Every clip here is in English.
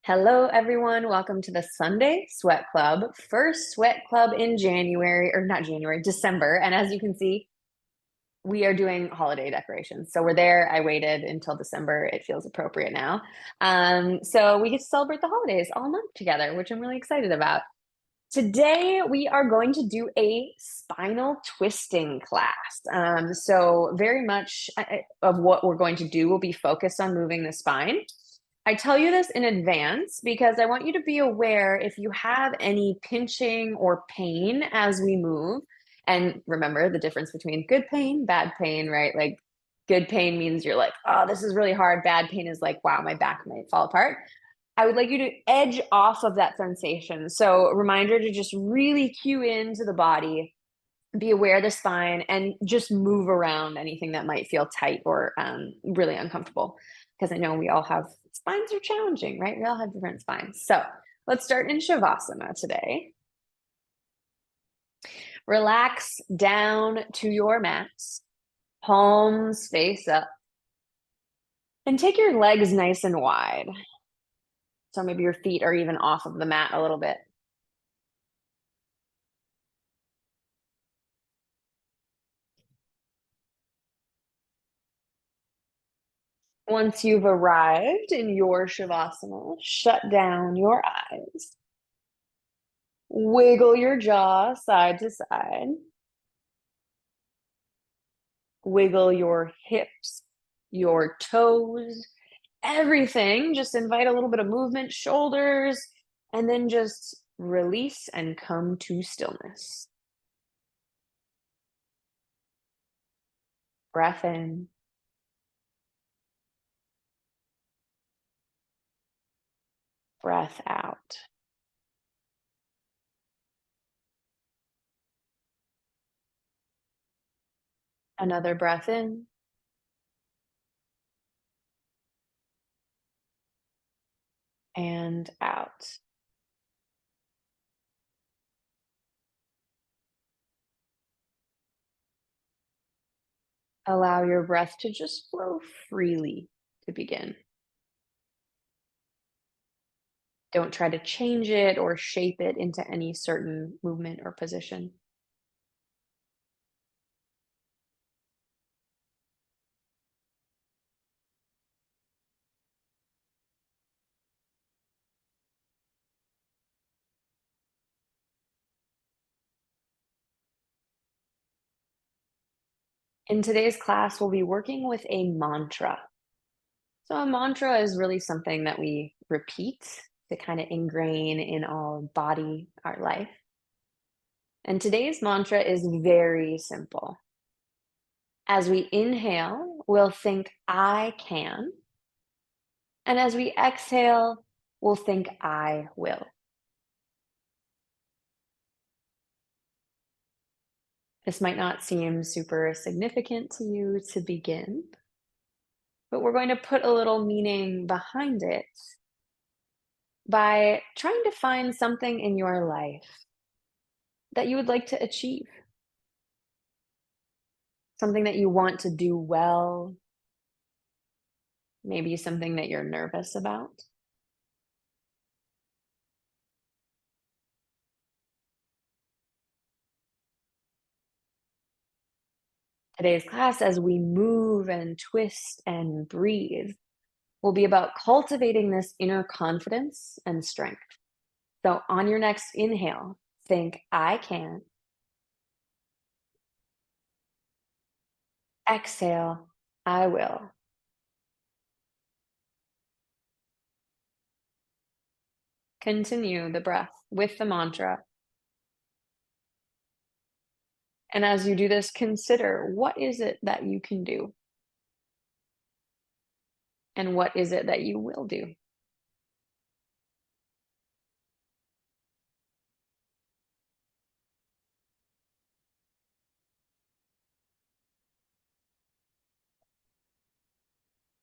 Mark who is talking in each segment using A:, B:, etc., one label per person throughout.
A: Hello, everyone. Welcome to the Sunday Sweat Club, first sweat club in January, or not January, December. And as you can see, we are doing holiday decorations. So we're there. I waited until December. It feels appropriate now. So we get to celebrate the holidays all month together, which I'm really excited about. Today, we are going to do a spinal twisting class. So, very much of what we're going to do will be focused on moving the spine. I tell you this in advance because I want you to be aware if you have any pinching or pain as we move. And remember the difference between good pain, bad pain, right? Like, good pain means you're like, oh, this is really hard. Bad pain is like, wow, my back might fall apart. I would like you to edge off of that sensation. So, a reminder to just really cue into the body, be aware of the spine, and just move around anything that might feel tight or really uncomfortable. Because I know we all have spines are challenging, right? We all have different spines. So, let's start in Shavasana today. Relax down to your mats, palms face up, and take your legs nice and wide. So, maybe your feet are even off of the mat a little bit. Once you've arrived in your Shavasana, shut down your eyes. Wiggle your jaw side to side. Wiggle your hips, your toes, everything. Just invite a little bit of movement, shoulders, and then just release and come to stillness. Breath in, breath out. Another breath in and out. Allow your breath to just flow freely to begin. Don't try to change it or shape it into any certain movement or position. In today's class, we'll be working with a mantra. So, a mantra is really something that we repeat to kind of ingrain in our body, our life. And today's mantra is very simple. As we inhale, we'll think, I can. And as we exhale, we'll think, I will. This might not seem super significant to you to begin, but we're going to put a little meaning behind it by trying to find something in your life that you would like to achieve, something that you want to do well, maybe something that you're nervous about. Today's class, as we move and twist and breathe, will be about cultivating this inner confidence and strength. So, on your next inhale, think, I can. Exhale, I will. Continue the breath with the mantra. And as you do this, consider what is it that you can do? And what is it that you will do?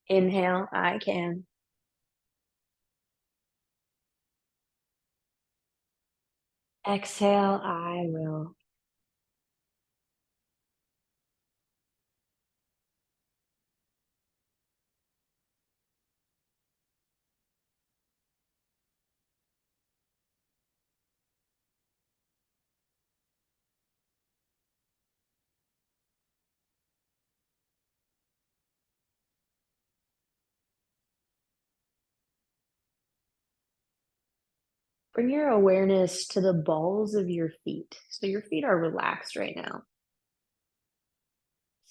A: Inhale, I can. Exhale, I will. Bring your awareness to the balls of your feet. So your feet are relaxed right now.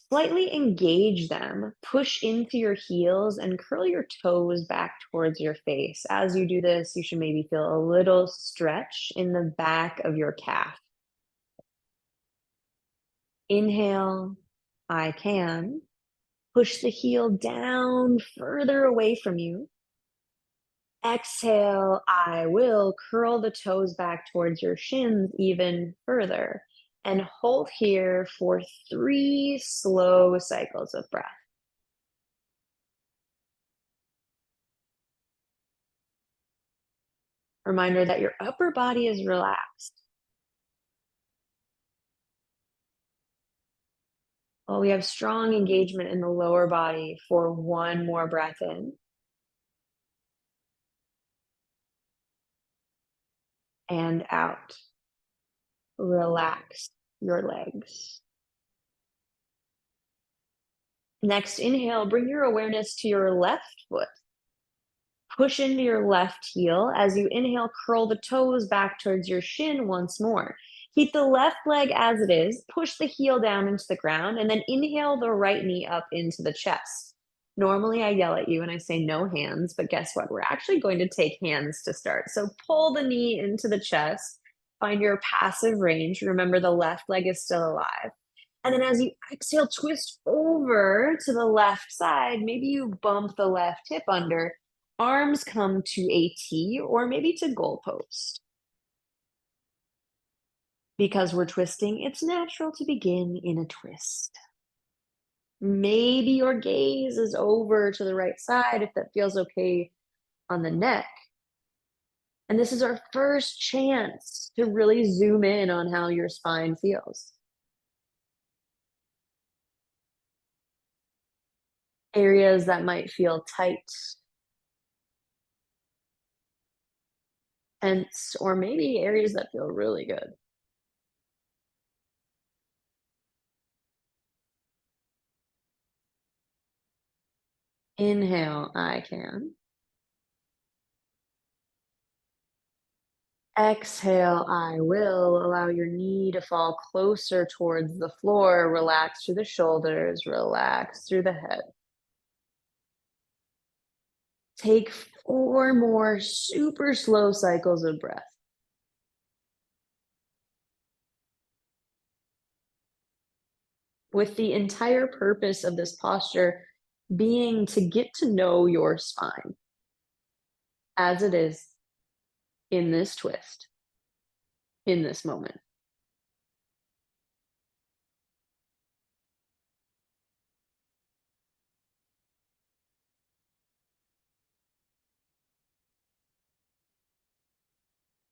A: Slightly engage them, push into your heels, and curl your toes back towards your face. As you do this, you should maybe feel a little stretch in the back of your calf. Inhale, I can. Push the heel down further away from you. Exhale, I will. Curl the toes back towards your shins even further. And hold here for 3 slow cycles of breath. Reminder that your upper body is relaxed. While we have strong engagement in the lower body for 1 more breath in and out. Relax your legs. Next, inhale, bring your awareness to your left foot. Push into your left heel. As you inhale, curl the toes back towards your shin once more. Keep the left leg as it is, push the heel down into the ground, and then inhale the right knee up into the chest. Normally, I yell at you and I say no hands, but guess what? We're actually going to take hands to start. So pull the knee into the chest, find your passive range. Remember, the left leg is still alive. And then as you exhale, twist over to the left side. Maybe you bump the left hip under. Arms come to a T or maybe to goalpost. Because we're twisting, it's natural to begin in a twist. Maybe your gaze is over to the right side if that feels okay on the neck. And this is our first chance to really zoom in on how your spine feels. Areas that might feel tight, tense, or maybe areas that feel really good. Inhale, I can. Exhale, I will. Allow your knee to fall closer towards the floor. Relax through the shoulders, relax through the head. Take 4 more super slow cycles of breath. With the entire purpose of this posture being to get to know your spine as it is in this twist, in this moment.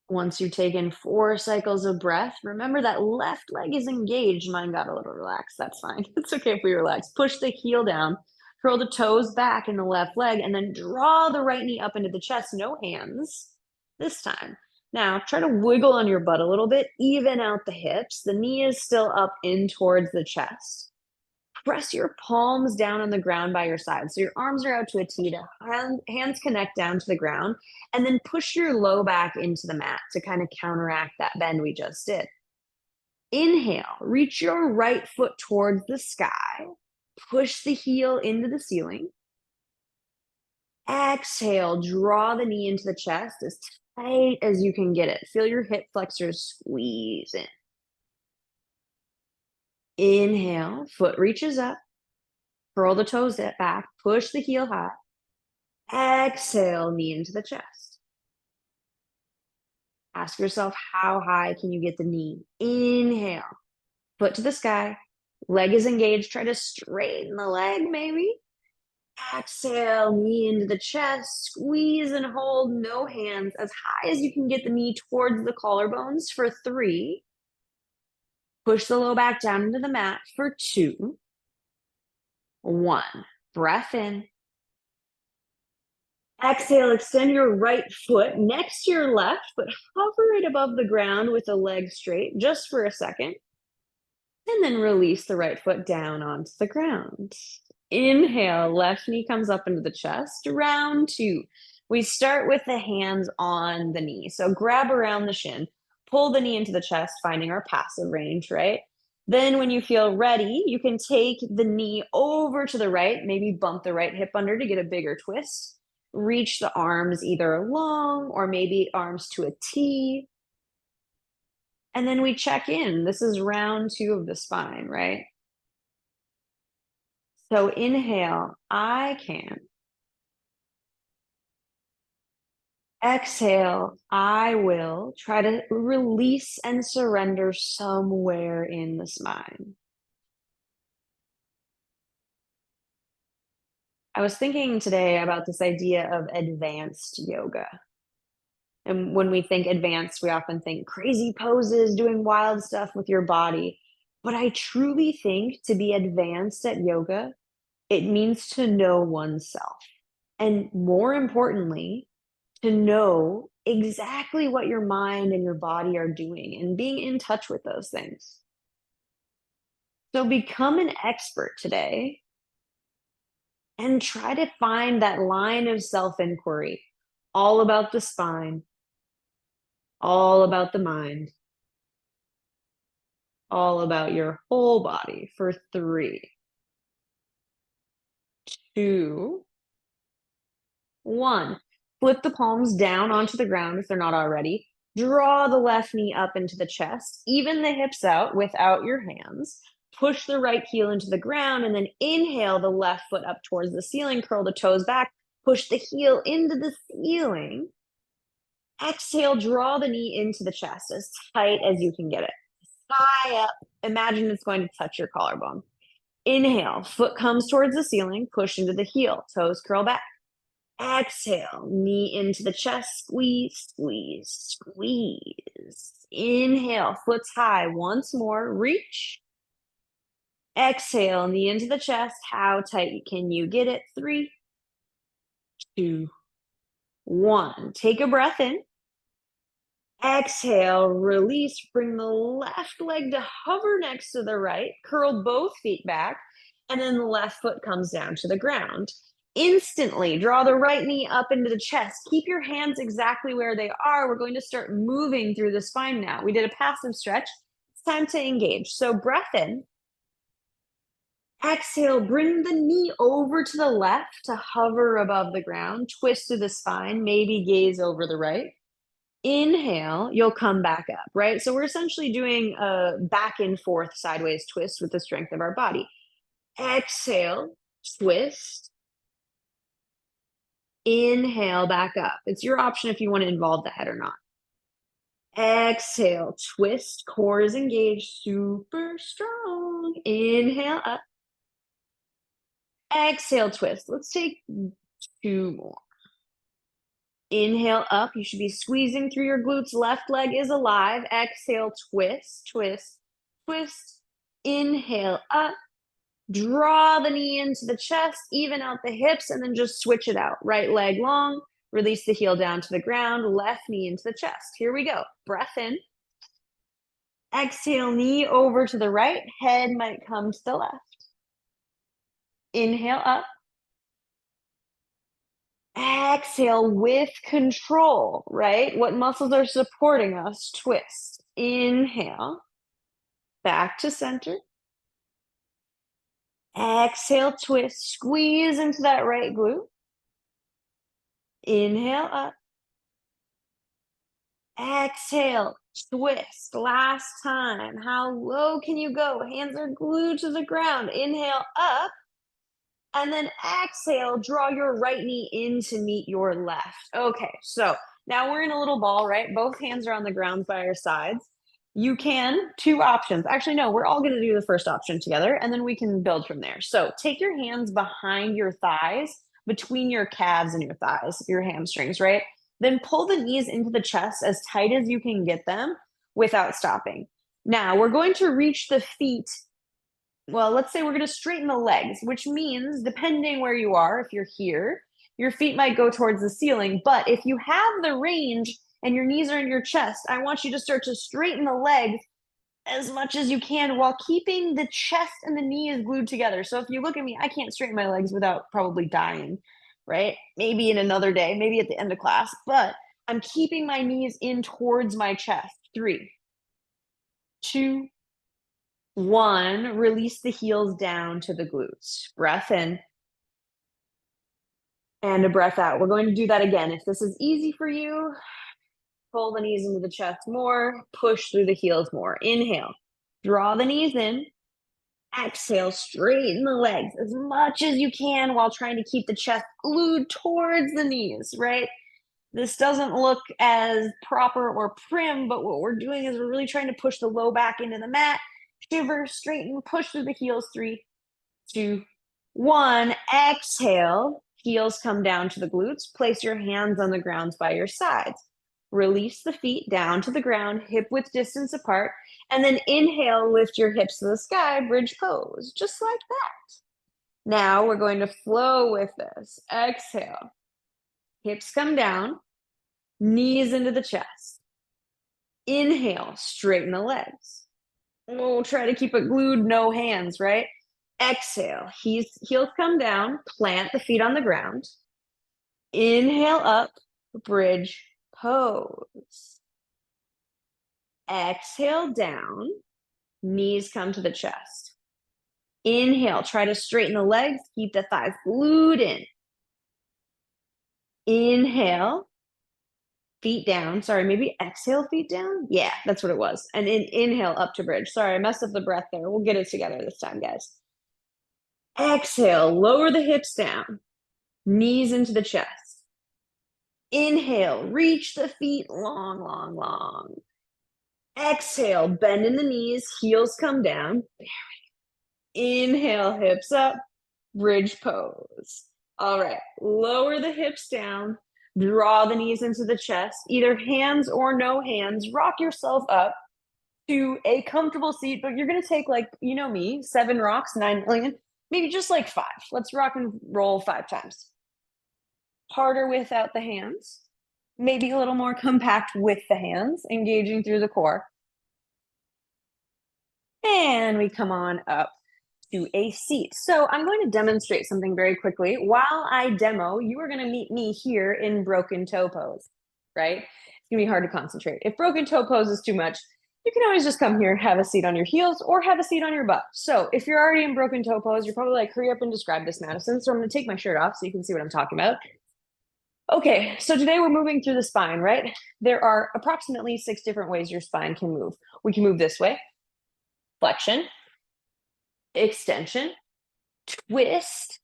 A: Once you've taken 4 cycles of breath, remember that left leg is engaged. Mine got a little relaxed. That's fine. It's okay if we relax. Push the heel down, curl the toes back in the left leg, and then draw the right knee up into the chest. No hands this time. Now, try to wiggle on your butt a little bit, even out the hips. The knee is still up in towards the chest. Press your palms down on the ground by your side. So your arms are out to a T, hands connect down to the ground, and then push your low back into the mat to kind of counteract that bend we just did. Inhale, reach your right foot towards the sky, push the heel into the ceiling. Exhale, draw the knee into the chest as tight as you can get it. Feel your hip flexors squeeze in. Inhale, foot reaches up. Curl the toes back, push the heel high. Exhale, knee into the chest. Ask yourself, how high can you get the knee? Inhale, foot to the sky. Leg is engaged. Try to straighten the leg, maybe. Exhale, knee into the chest. Squeeze and hold, no hands. As high as you can get the knee towards the collarbones for 3. Push the low back down into the mat for 2. 1. Breath in. Exhale, extend your right foot next to your left, but hover it above the ground with the leg straight just for a second. And then release the right foot down onto the ground. Inhale, left knee comes up into the chest. Round 2. We start with the hands on the knee. So grab around the shin, pull the knee into the chest, finding our passive range, right? Then when you feel ready, you can take the knee over to the right, maybe bump the right hip under to get a bigger twist. Reach the arms either long or maybe arms to a T. And then we check in. This is round 2 of the spine, right? So inhale, I can. Exhale, I will. Try to release and surrender somewhere in the spine. I was thinking today about this idea of advanced yoga. And when we think advanced, we often think crazy poses, doing wild stuff with your body. But I truly think to be advanced at yoga, it means to know oneself. And more importantly, to know exactly what your mind and your body are doing and being in touch with those things. So become an expert today and try to find that line of self inquiry, all about the spine, all about the mind, all about your whole body for 3, 2, 1. Flip the palms down onto the ground if they're not already. Draw the left knee up into the chest, even the hips out without your hands. Push the right heel into the ground and then inhale the left foot up towards the ceiling, curl the toes back, push the heel into the ceiling. Exhale, draw the knee into the chest as tight as you can get it. High up, imagine it's going to touch your collarbone. Inhale, foot comes towards the ceiling, push into the heel, toes curl back. Exhale, knee into the chest, squeeze, squeeze, squeeze. Inhale, foot's high. Once more, reach. Exhale, knee into the chest. How tight can you get it? 3, 2, 1. Take a breath in. Exhale, release. Bring the left leg to hover next to the right. Curl both feet back. And then the left foot comes down to the ground. Instantly draw the right knee up into the chest. Keep your hands exactly where they are. We're going to start moving through the spine now. We did a passive stretch. It's time to engage. So breath in. Exhale, bring the knee over to the left to hover above the ground. Twist to the spine, maybe gaze over the right. Inhale, you'll come back up, right? So we're essentially doing a back and forth sideways twist with the strength of our body. Exhale, twist. Inhale, back up. It's your option if you want to involve the head or not. Exhale, twist, core is engaged, super strong. Inhale, up. Exhale, twist. Let's take 2 more. Inhale, up. You should be squeezing through your glutes. Left leg is alive. Exhale, twist, twist, twist. Inhale, up. Draw the knee into the chest, even out the hips, and then just switch it out. Right leg long, release the heel down to the ground, left knee into the chest. Here we go. Breath in. Exhale, knee over to the right, head might come to the left. Inhale up. Exhale with control, right? What muscles are supporting us? Twist. Inhale. Back to center. Exhale, twist, squeeze into that right glute. Inhale up. Exhale, twist. Last time. How low can you go? Hands are glued to the ground. Inhale up. And then exhale, draw your right knee in to meet your left. Okay, so now we're in a little ball, right? Both hands are on the ground by our sides. You can, 2 options. Actually, no, we're all going to do the first option together and then we can build from there. So take your hands behind your thighs, between your calves and your thighs, your hamstrings, right? Then pull the knees into the chest as tight as you can get them without stopping. Now we're going to reach the feet. Well, let's say we're going to straighten the legs, which means depending where you are, if you're here, your feet might go towards the ceiling. But if you have the range and your knees are in your chest, I want you to start to straighten the legs as much as you can while keeping the chest and the knees glued together. So if you look at me, I can't straighten my legs without probably dying, right? Maybe in another day, maybe at the end of class, but I'm keeping my knees in towards my chest. 3, 2, 1. Release the heels down to the glutes. Breath in and a breath out. We're going to do that again. If this is easy for you, pull the knees into the chest more, push through the heels more. Inhale, draw the knees in. Exhale, straighten the legs as much as you can while trying to keep the chest glued towards the knees, right? This doesn't look as proper or prim, but what we're doing is we're really trying to push the low back into the mat. Shiver, straighten, push through the heels. 3, 2, 1. Exhale, heels come down to the glutes. Place your hands on the ground by your sides. Release the feet down to the ground, hip width distance apart, and then inhale, lift your hips to the sky, bridge pose, just like that. Now we're going to flow with this. Exhale, hips come down, knees into the chest. Inhale, straighten the legs. We'll try to keep it glued, no hands, right? Exhale, heels come down, plant the feet on the ground. Inhale up, bridge pose. Exhale down, knees come to the chest. Inhale, try to straighten the legs, keep the thighs glued in. Inhale, feet down. Sorry, maybe exhale, feet down? Yeah, that's what it was. And inhale up to bridge. Sorry, I messed up the breath there. We'll get it together this time, guys. Exhale, lower the hips down, knees into the chest. Inhale, reach the feet long, long, long. Exhale, bend in the knees, heels come down. Inhale, hips up, bridge pose. All right, lower the hips down, draw the knees into the chest, either hands or no hands. Rock yourself up to a comfortable seat, but you're gonna take, like, you know me, 7 rocks, 9 million, maybe just like 5. Let's rock and roll 5 times. Harder without the hands, maybe a little more compact with the hands, engaging through the core. And we come on up to a seat. So I'm going to demonstrate something very quickly. While I demo, you are going to meet me here in broken toe pose, right? It's going to be hard to concentrate. If broken toe pose is too much, you can always just come here, have a seat on your heels, or have a seat on your butt. So if you're already in broken toe pose, you're probably like, hurry up and describe this, Madison. So I'm going to take my shirt off so you can see what I'm talking about. Okay, so today we're moving through the spine, right? There are approximately 6 different ways your spine can move. We can move this way, flexion, extension, twist,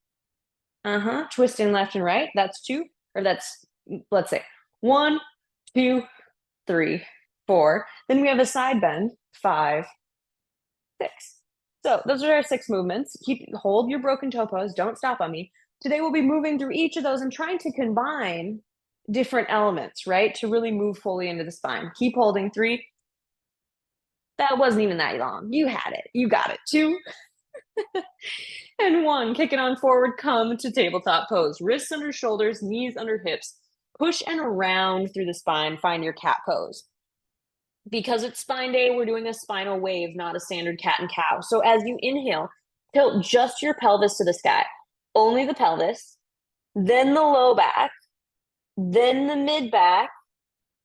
A: twisting left and right. That's 2, or that's, let's say 1, 2, 3, 4. Then we have a side bend, 5, 6. So those are our 6 movements. Hold your broken toe pose. Don't stop on me. Today we'll be moving through each of those and trying to combine different elements, right? To really move fully into the spine. Keep holding. 3. That wasn't even that long. You had it. You got it. 2. And 1. Kick it on forward. Come to tabletop pose. Wrists under shoulders, knees under hips. Push and around through the spine. Find your cat pose. Because it's spine day, we're doing a spinal wave, not a standard cat and cow. So as you inhale, tilt just your pelvis to the sky. Only the pelvis, then the low back, then the mid back,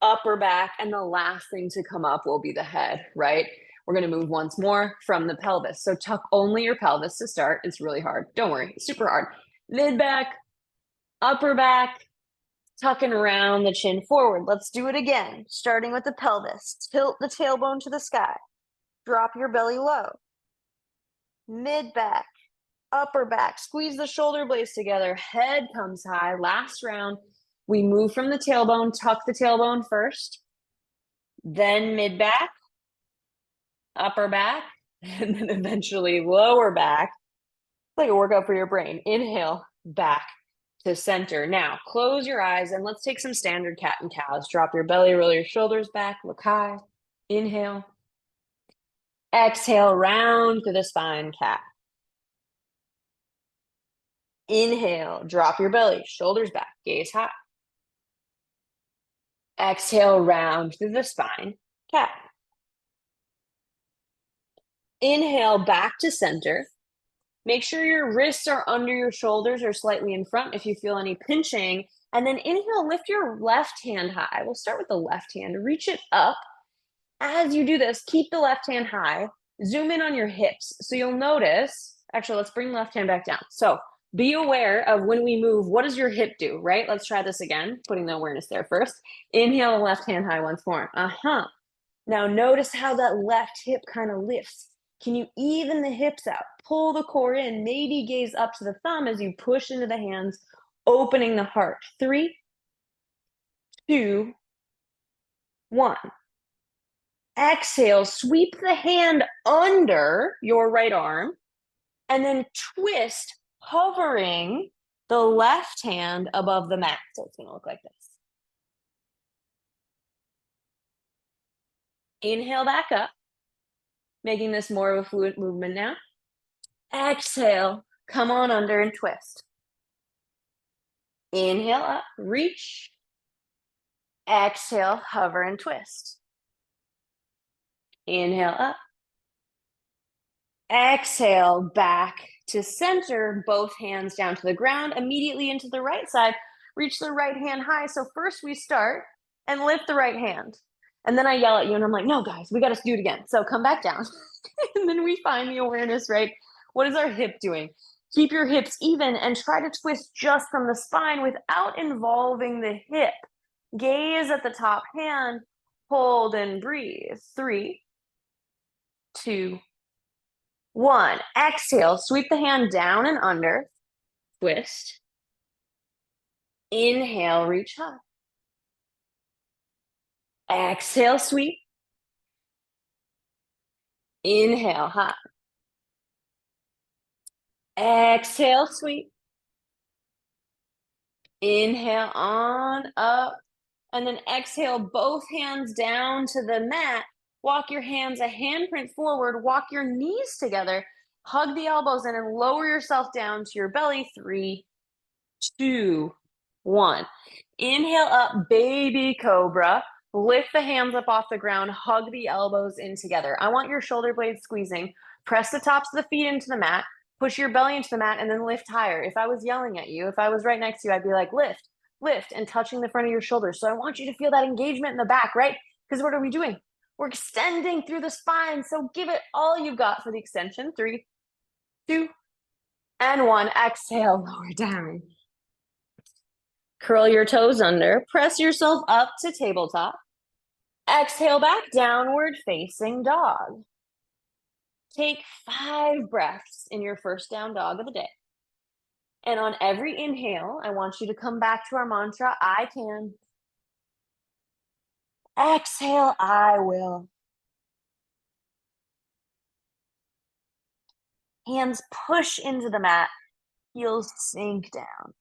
A: upper back, and the last thing to come up will be the head, right? We're going to move once more from the pelvis. So tuck only your pelvis to start. It's really hard. Don't worry. It's super hard. Mid back, upper back, tucking around the chin forward. Let's do it again. Starting with the pelvis. Tilt the tailbone to the sky. Drop your belly low. Mid back, upper back. Squeeze the shoulder blades together. Head comes high. Last round. We move from the tailbone. Tuck the tailbone first. Then mid back, upper back, and then eventually lower back. It's like a workout for your brain. Inhale, back to center. Now, close your eyes and let's take some standard cat and cows. Drop your belly, roll your shoulders back, look high. Inhale. Exhale, round through the spine, cat. Inhale, drop your belly, shoulders back, gaze high. Exhale, round through the spine, cat. Inhale, back to center. Make sure your wrists are under your shoulders or slightly in front if you feel any pinching. And then inhale, lift your left hand high. We'll start with the left hand. Reach it up. As you do this, keep the left hand high. Zoom in on your hips. So you'll notice, actually, let's bring left hand back down. So be aware of when we move, what does your hip do, right? Let's try this again, putting the awareness there first. Inhale the left hand high once more. Now notice how that left hip kind of lifts. Can you even the hips out? Pull the core in, maybe gaze up to the thumb as you push into the hands, opening the heart. 3, 2, 1. Exhale, sweep the hand under your right arm and then twist, hovering the left hand above the mat. So it's going to look like this. Inhale back up, making this more of a fluid movement now. Exhale, come on under and twist. Inhale up, reach. Exhale, hover and twist. Inhale up. Exhale, back to center, both hands down to the ground, immediately into the right side. Reach the right hand high. So first we start and lift the right hand. And then I yell at you and I'm like, no, guys, we got to do it again. So come back down. And then we find the awareness, right? What is our hip doing? Keep your hips even and try to twist just from the spine without involving the hip. Gaze at the top hand, hold and breathe. 3, 2, 1. Exhale, sweep the hand down and under, twist. Inhale, reach high. Exhale, sweep. Inhale, high. Exhale, sweep. Inhale on up. And then exhale, both hands down to the mat. Walk your hands a handprint forward. Walk your knees together. Hug the elbows in and lower yourself down to your belly. 3, 2, 1. Inhale up, baby cobra. Lift the hands up off the ground. Hug the elbows in together. I want your shoulder blades squeezing. Press the tops of the feet into the mat. Push your belly into the mat and then lift higher. If I was yelling at you, if I was right next to you, I'd be like, lift, lift, and touching the front of your shoulders. So I want you to feel that engagement in the back, right? Because what are we doing? We're extending through the spine. So give it all you've got for the extension. 3, 2, and 1. Exhale, lower down. Curl your toes under. Press yourself up to tabletop. Exhale back, downward facing dog. Take 5 breaths in your first down dog of the day. And on every inhale, I want you to come back to our mantra, I can. Exhale, I will. Hands push into the mat, heels sink down.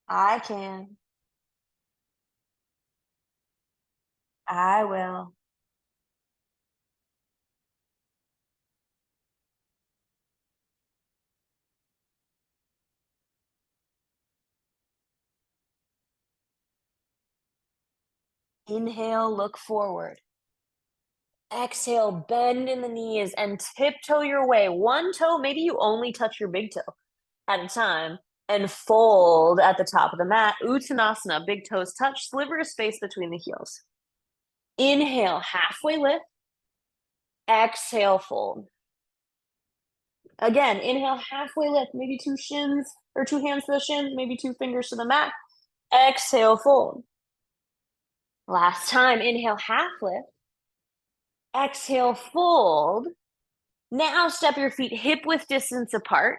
A: I can. I will. Inhale, look forward. Exhale, bend in the knees and tiptoe your way. One toe, maybe you only touch your big toe at a time, and fold at the top of the mat. Uttanasana, big toes touch, sliver of space between the heels. Inhale, halfway lift. Exhale, fold. Again, inhale, halfway lift, maybe 2 shins or 2 hands to the shins, maybe 2 fingers to the mat. Exhale, fold. Last time, inhale, half lift. Exhale, fold. Now step your feet hip width distance apart.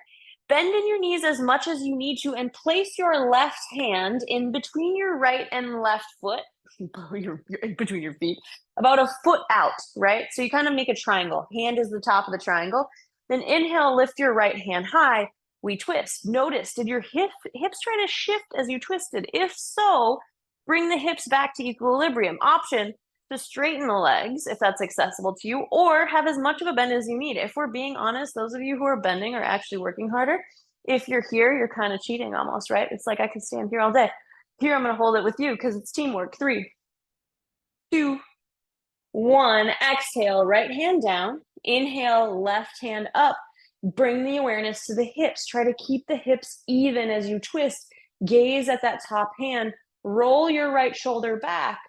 A: Bend in your knees as much as you need to and place your left hand in between your right and left foot, between your feet, about a foot out, right? So you kind of make a triangle. Hand is the top of the triangle. Then inhale, lift your right hand high. We twist. Notice, did your hips try to shift as you twisted? If so, bring the hips back to equilibrium. Option to straighten the legs if that's accessible to you, or have as much of a bend as you need. If we're being honest, those of you who are bending are actually working harder. If you're here, you're kind of cheating almost, right? It's like I could stand here all day. Here, I'm going to hold it with you because it's teamwork. 3, 2, 1. Exhale, right hand down. Inhale, left hand up. Bring the awareness to the hips. Try to keep the hips even as you twist. Gaze at that top hand. Roll your right shoulder back.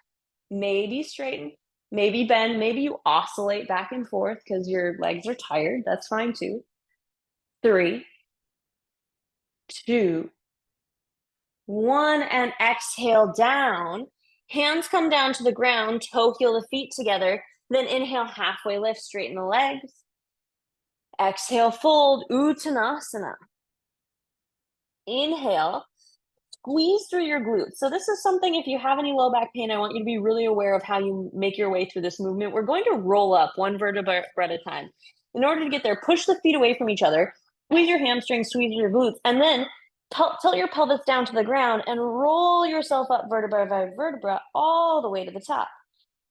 A: Maybe straighten, maybe bend, maybe you oscillate back and forth because your legs are tired. That's fine too. 3, 2, 1, and exhale down. Hands come down to the ground, toe heel the feet together. Then inhale, halfway lift, straighten the legs. Exhale, fold, Uttanasana. Inhale, squeeze through your glutes. So this is something, if you have any low back pain, I want you to be really aware of how you make your way through this movement. We're going to roll up one vertebra at a time. In order to get there, push the feet away from each other, squeeze your hamstrings, squeeze your glutes, and then tilt your pelvis down to the ground and roll yourself up vertebra by vertebra all the way to the top.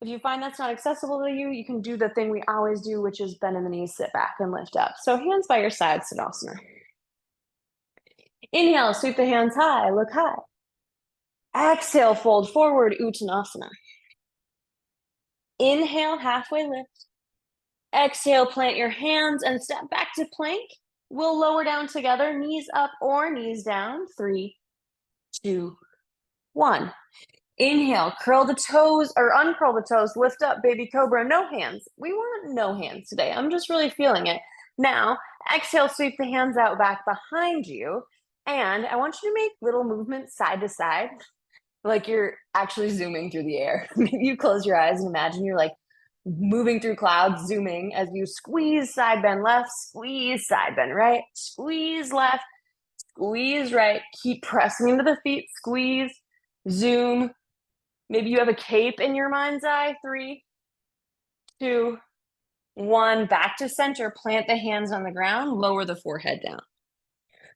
A: If you find that's not accessible to you, you can do the thing we always do, which is bend in the knees, sit back, and lift up. So hands by your side, Siddhasana. Inhale, sweep the hands high, look high. Exhale, fold forward, Uttanasana. Inhale, halfway lift. Exhale, plant your hands and step back to plank. We'll lower down together, knees up or knees down. 3, 2, 1. Inhale, curl the toes or uncurl the toes, lift up, baby cobra, no hands. We want no hands today. I'm just really feeling it. Now, exhale, sweep the hands out back behind you. And I want you to make little movements side to side, like you're actually zooming through the air. Maybe you close your eyes and imagine you're like moving through clouds, zooming as you squeeze, side bend left, squeeze, side bend right, squeeze left, squeeze right. Keep pressing into the feet, squeeze, zoom. Maybe you have a cape in your mind's eye. 3, 2, 1. Back to center. Plant the hands on the ground. Lower the forehead down.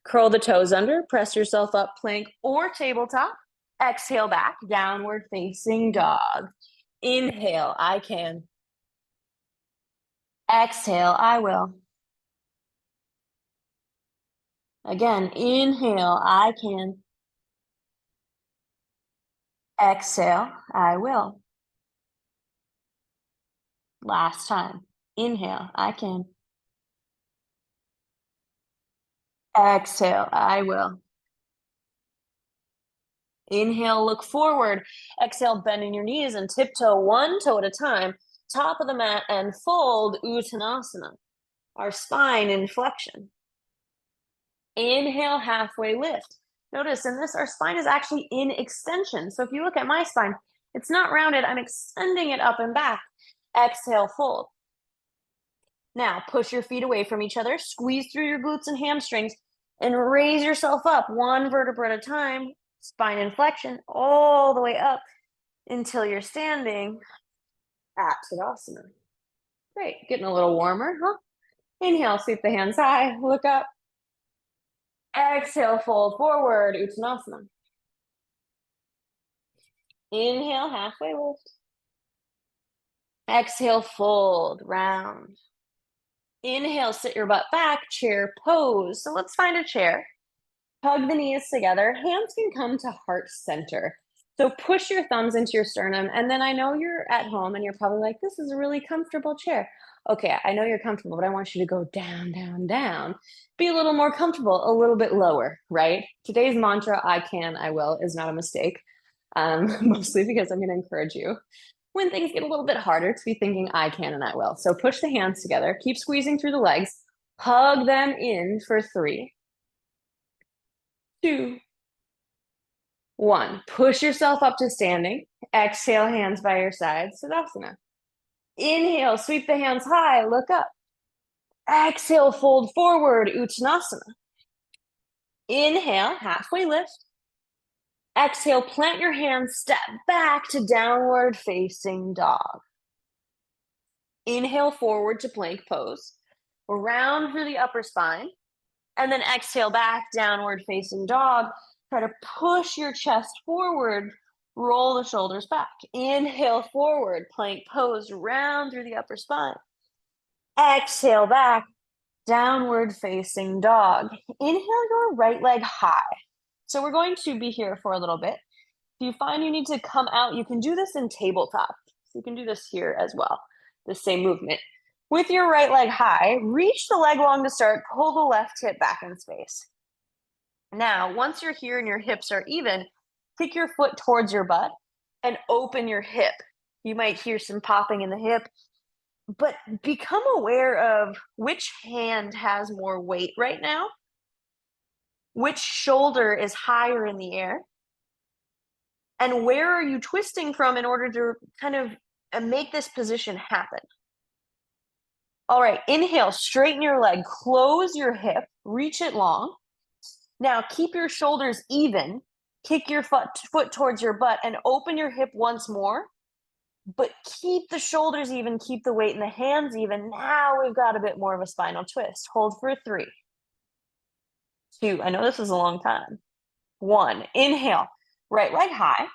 A: Curl the toes under. Press yourself up, plank or tabletop. Exhale back, downward facing dog. Inhale, I can. Exhale, I will. Again, inhale, I can. Exhale, I will. Last time. Inhale, I can. Exhale, I will. Inhale, look forward. Exhale, bend in your knees and tiptoe one toe at a time. Top of the mat and fold, Uttanasana. Our spine in flexion. Inhale, halfway lift. Notice in this, our spine is actually in extension. So if you look at my spine, it's not rounded. I'm extending it up and back. Exhale, fold. Now, push your feet away from each other. Squeeze through your glutes and hamstrings and raise yourself up one vertebra at a time. Spine in flexion all the way up until you're standing at Tadasana. Great. Getting a little warmer, huh? Inhale, sweep the hands high, look up. Exhale, fold forward, Uttanasana. Inhale, halfway lift. Exhale, fold, round. Inhale, sit your butt back, chair pose. So let's find a chair. Hug the knees together. Hands can come to heart center. So push your thumbs into your sternum. And then I know you're at home and you're probably like, this is a really comfortable chair. Okay, I know you're comfortable, but I want you to go down, down, down. Be a little more comfortable, a little bit lower, right? Today's mantra, I can, I will, is not a mistake. Mostly because I'm going to encourage you when things get a little bit harder to be thinking I can and I will. So push the hands together, keep squeezing through the legs, hug them in for 3, 2, 1. Push yourself up to standing. Exhale, hands by your side, Tadasana. Inhale, sweep the hands high, look up. Exhale, fold forward, Uttanasana. Inhale, halfway lift. Exhale, plant your hands, step back to downward facing dog. Inhale, forward to plank pose. Round through the upper spine. And then exhale back, downward facing dog. Try to push your chest forward. Roll the shoulders back. Inhale forward, plank pose, round through the upper spine. Exhale back, downward facing dog. Inhale your right leg high. So we're going to be here for a little bit. If you find you need to come out, you can do this in tabletop. So you can do this here as well, the same movement. With your right leg high, reach the leg long to start, pull the left hip back in space. Now, once you're here and your hips are even, kick your foot towards your butt and open your hip. You might hear some popping in the hip, but become aware of which hand has more weight right now, which shoulder is higher in the air, and where are you twisting from in order to kind of make this position happen. All right, inhale, straighten your leg, close your hip, reach it long. Now keep your shoulders even, kick your foot towards your butt and open your hip once more, but keep the shoulders even, keep the weight in the hands even. Now we've got a bit more of a spinal twist. Hold for 3, 2, I know this is a long time. 1, inhale, right leg high.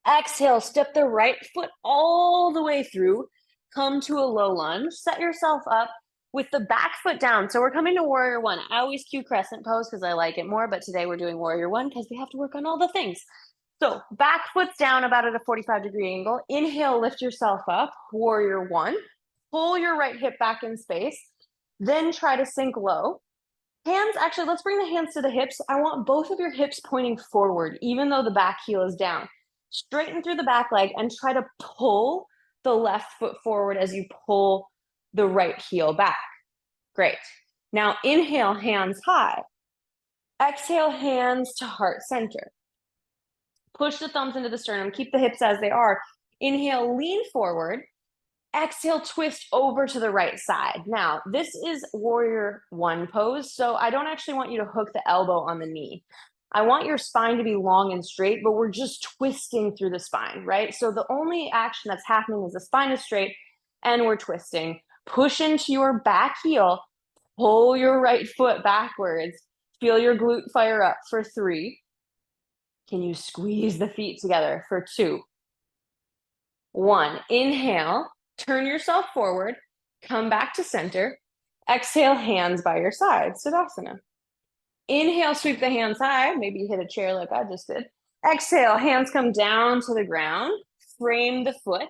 A: Exhale, step the right foot all the way through, come to a low lunge, set yourself up with the back foot down. So we're coming to warrior 1. I always cue crescent pose because I like it more, but today we're doing warrior 1 because we have to work on all the things. So back foot's down about at a 45-degree angle. Inhale, lift yourself up, warrior 1. Pull your right hip back in space, then try to sink low. Hands, actually, let's bring the hands to the hips. I want both of your hips pointing forward, even though the back heel is down. Straighten through the back leg and try to pull the left foot forward as you pull the right heel back. Great. Now inhale, hands high. Exhale, hands to heart center. Push the thumbs into the sternum. Keep the hips as they are. Inhale, lean forward. Exhale, twist over to the right side. Now, this is warrior 1 pose, so I don't actually want you to hook the elbow on the knee. I want your spine to be long and straight, but we're just twisting through the spine, right? So the only action that's happening is the spine is straight and we're twisting. Push into your back heel, pull your right foot backwards, feel your glute fire up for 3. Can you squeeze the feet together for 2? 1, inhale, turn yourself forward, come back to center. Exhale, hands by your side, Tadasana. Inhale, sweep the hands high. Maybe you hit a chair like I just did. Exhale, hands come down to the ground. Frame the foot.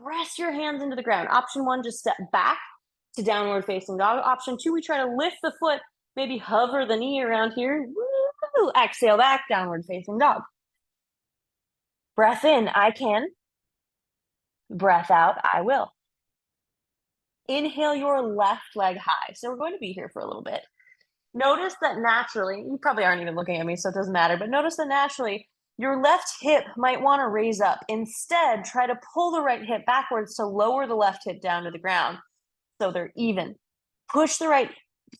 A: Press your hands into the ground. Option 1, just step back to downward facing dog. Option 2, we try to lift the foot, maybe hover the knee around here. Woo! Exhale back, downward facing dog. Breath in, I can. Breath out, I will. Inhale your left leg high. So we're going to be here for a little bit. Notice that naturally, you probably aren't even looking at me, so it doesn't matter, but notice that naturally your left hip might want to raise up. Instead, try to pull the right hip backwards to lower the left hip down to the ground so they're even. Push the right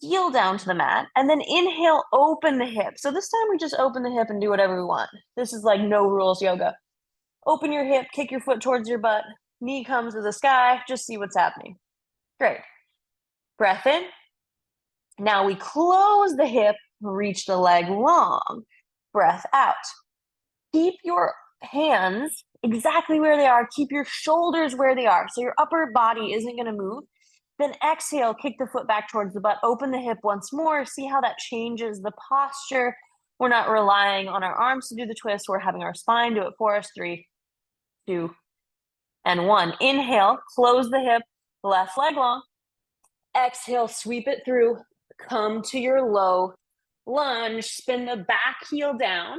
A: heel down to the mat, and then inhale, open the hip. So this time we just open the hip and do whatever we want. This is like no rules yoga. Open your hip, kick your foot towards your butt, knee comes to the sky, just see what's happening. Great. Breath in. Now we close the hip, reach the leg long. Breath out. Keep your hands exactly where they are. Keep your shoulders where they are. So your upper body isn't going to move. Then exhale, kick the foot back towards the butt. Open the hip once more. See how that changes the posture. We're not relying on our arms to do the twist. We're having our spine do it for us. 3, 2, and 1. Inhale, close the hip, left leg long. Exhale, sweep it through. Come to your low lunge, spin the back heel down,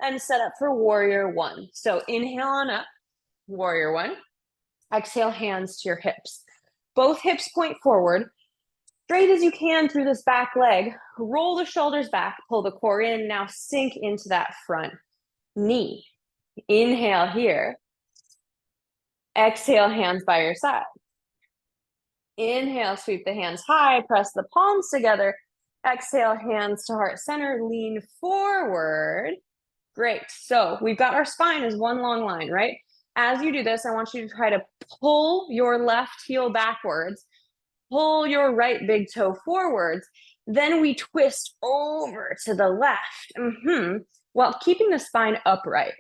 A: and set up for warrior 1. So inhale on up, warrior 1. Exhale, hands to your hips. Both hips point forward, straight as you can through this back leg. Roll the shoulders back, pull the core in. Now sink into that front knee. Inhale here. Exhale, hands by your side. Inhale, sweep the hands high, press the palms together. Exhale, hands to heart center, lean forward. Great. So we've got our spine as one long line, right? As you do this, I want you to try to pull your left heel backwards, pull your right big toe forwards. Then we twist over to the left, while keeping the spine upright.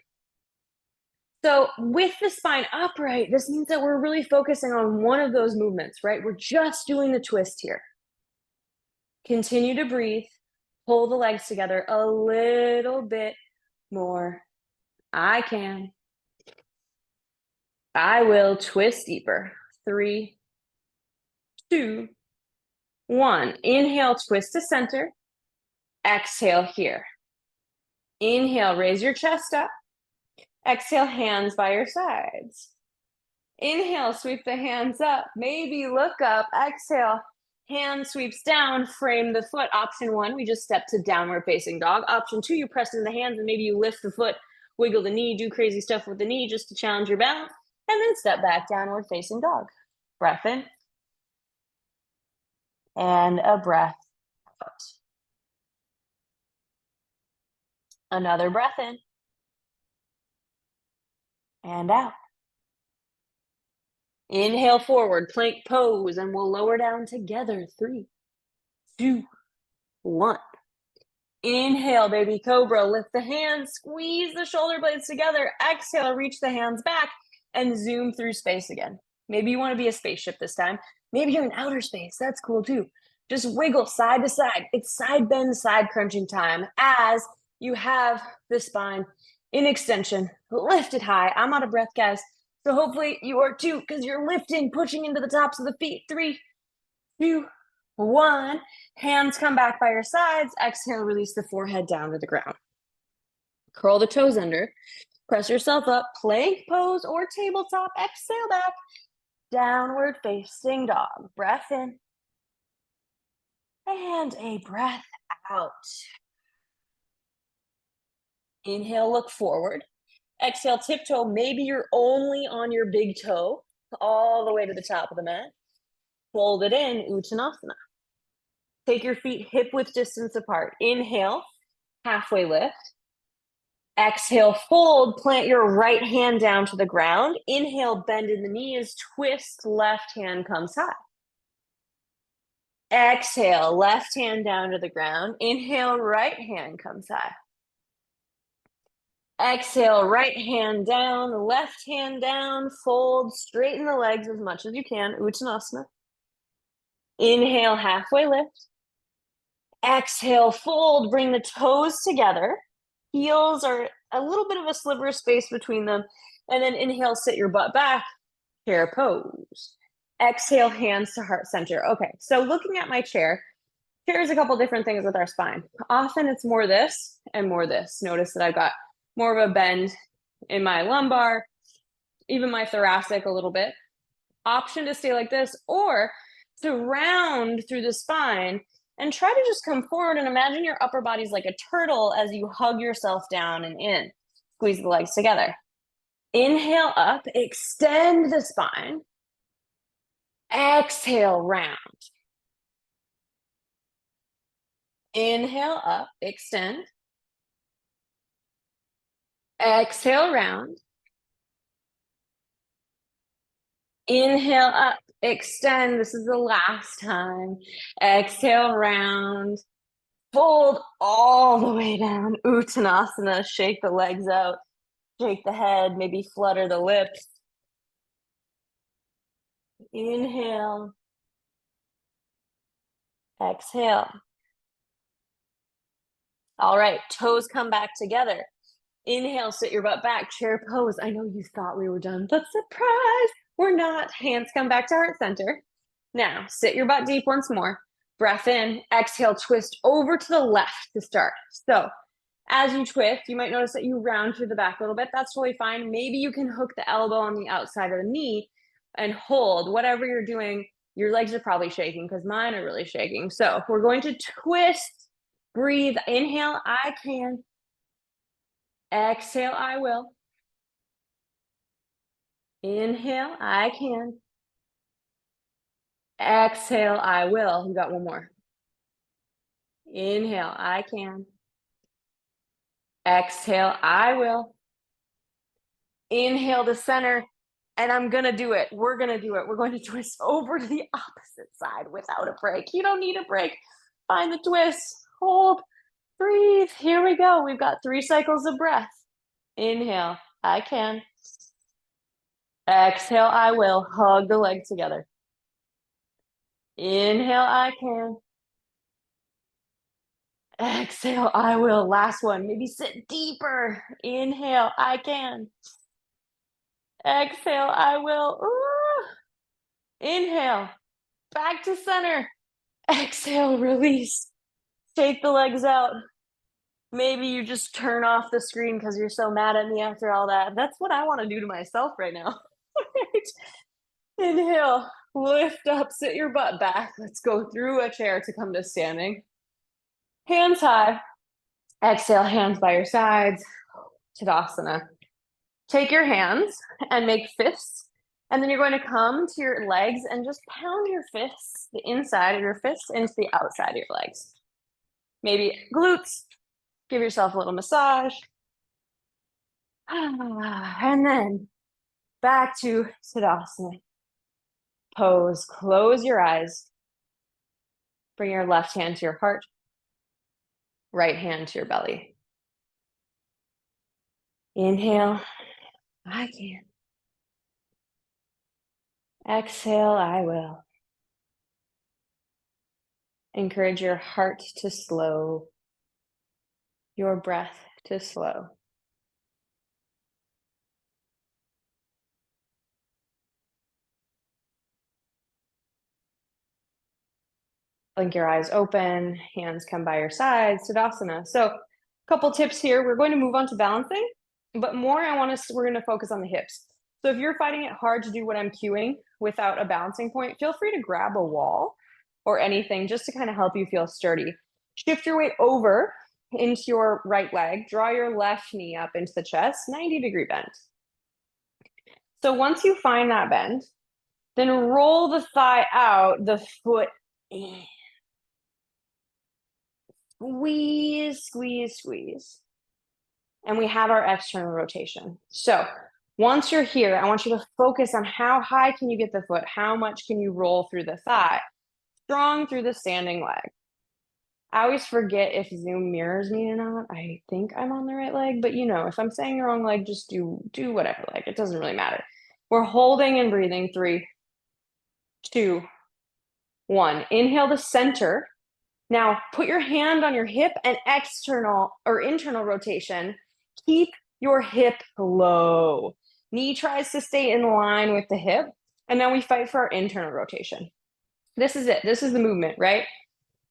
A: So with the spine upright, this means that we're really focusing on one of those movements, right? We're just doing the twist here. Continue to breathe. Pull the legs together a little bit more. I can. I will. Twist deeper. 3, 2, 1. Inhale, twist to center. Exhale here. Inhale, raise your chest up. Exhale, hands by your sides. Inhale, sweep the hands up. Maybe look up. Exhale, hand sweeps down, frame the foot. Option 1, we just step to downward facing dog. Option 2, you press in the hands and maybe you lift the foot, wiggle the knee, do crazy stuff with the knee just to challenge your balance, and then step back, downward facing dog. Breath in. And a breath out. Another breath in. And out. Inhale forward, plank pose, and we'll lower down together. 3, 2, 1. Inhale, baby cobra. Lift the hands, squeeze the shoulder blades together. Exhale, reach the hands back and zoom through space again. Maybe you want to be a spaceship this time. Maybe you're in outer space. That's cool too. Just wiggle side to side. It's side bend, side crunching time as you have the spine in extension, lifted high. I'm out of breath, guys. So hopefully you are too, because you're lifting, pushing into the tops of the feet. 3, 2, 1. Hands come back by your sides. Exhale, release the forehead down to the ground. Curl the toes under. Press yourself up. Plank pose or tabletop. Exhale back. Downward facing dog. Breath in. And a breath out. Inhale, look forward. Exhale, tiptoe. Maybe you're only on your big toe all the way to the top of the mat. Fold it in, Uttanasana. Take your feet hip width distance apart. Inhale, halfway lift. Exhale, fold, plant your right hand down to the ground. Inhale, bend in the knees, twist, left hand comes high. Exhale, left hand down to the ground. Inhale, right hand comes high. Exhale, right hand down, left hand down, fold, straighten the legs as much as you can, Uttanasana. Inhale, halfway lift. Exhale, fold, bring the toes together. Heels are a little bit of a sliver of space between them. And then inhale, sit your butt back, chair pose. Exhale, hands to heart center. Okay, so looking at my chair, here's a couple different things with our spine. Often it's more this and more this. Notice that I've got more of a bend in my lumbar, even my thoracic a little bit. Option to stay like this or to round through the spine and try to just come forward and imagine your upper body's like a turtle as you hug yourself down and in. Squeeze the legs together. Inhale up, extend the spine. Exhale, round. Inhale up, extend. Exhale, round. Inhale up, extend. This is the last time. Exhale, round. Fold all the way down. Uttanasana. Shake the legs out. Shake the head. Maybe flutter the lips. Inhale. Exhale. All right, toes come back together. Inhale, sit your butt back, chair pose. I know you thought we were done, but surprise, we're not. Hands come back to heart center. Now, sit your butt deep once more. Breath in, exhale, twist over to the left to start. So as you twist, you might notice that you round through the back a little bit. That's totally fine. Maybe you can hook the elbow on the outside of the knee and hold. Whatever you're doing, your legs are probably shaking because mine are really shaking. So we're going to twist, breathe. Inhale, I can. Exhale, I will. Inhale, I can. Exhale, I will. You got one more. Inhale, I can. Exhale, I will. Inhale to center, and I'm gonna do it. We're gonna do it. We're going to twist over to the opposite side without a break. You don't need a break. Find the twist, hold, breathe. Here we go. We've got 3 cycles of breath. Inhale, I can. Exhale, I will. Hug the legs together. Inhale, I can. Exhale, I will. Last one. Maybe sit deeper. Inhale, I can. Exhale, I will. Ooh. Inhale. Back to center. Exhale, release. Take the legs out. Maybe you just turn off the screen because you're so mad at me after all that. That's what I want to do to myself right now. Inhale, lift up, sit your butt back. Let's go through a chair to come to standing. Hands high. Exhale, hands by your sides. Tadasana. Take your hands and make fists. And then you're going to come to your legs and just pound your fists, the inside of your fists, into the outside of your legs. Maybe glutes. Give yourself a little massage. And then back to Tadasana. Pose. Close your eyes. Bring your left hand to your heart. Right hand to your belly. Inhale. I can. Exhale, I will. Encourage your heart to slow, your breath to slow. Blink your eyes open, hands come by your sides, Tadasana. So a couple tips here. We're going to move on to balancing, but more we're going to focus on the hips. So if you're finding it hard to do what I'm cueing without a balancing point, feel free to grab a wall or anything just to kind of help you feel sturdy. Shift your weight over into your right leg. Draw your left knee up into the chest, 90-degree bend. So once you find that bend, then roll the thigh out, the foot in. Squeeze, squeeze, squeeze. And we have our external rotation. So once you're here, I want you to focus on how high can you get the foot? How much can you roll through the thigh? Strong through the standing leg. I always forget if Zoom mirrors me or not. I think I'm on the right leg, but if I'm saying the wrong leg, just do whatever leg. It doesn't really matter. We're holding and breathing. 3, 2, 1. Inhale to center. Now put your hand on your hip and external or internal rotation. Keep your hip low. Knee tries to stay in line with the hip. And now we fight for our internal rotation. This is it. This is the movement, right?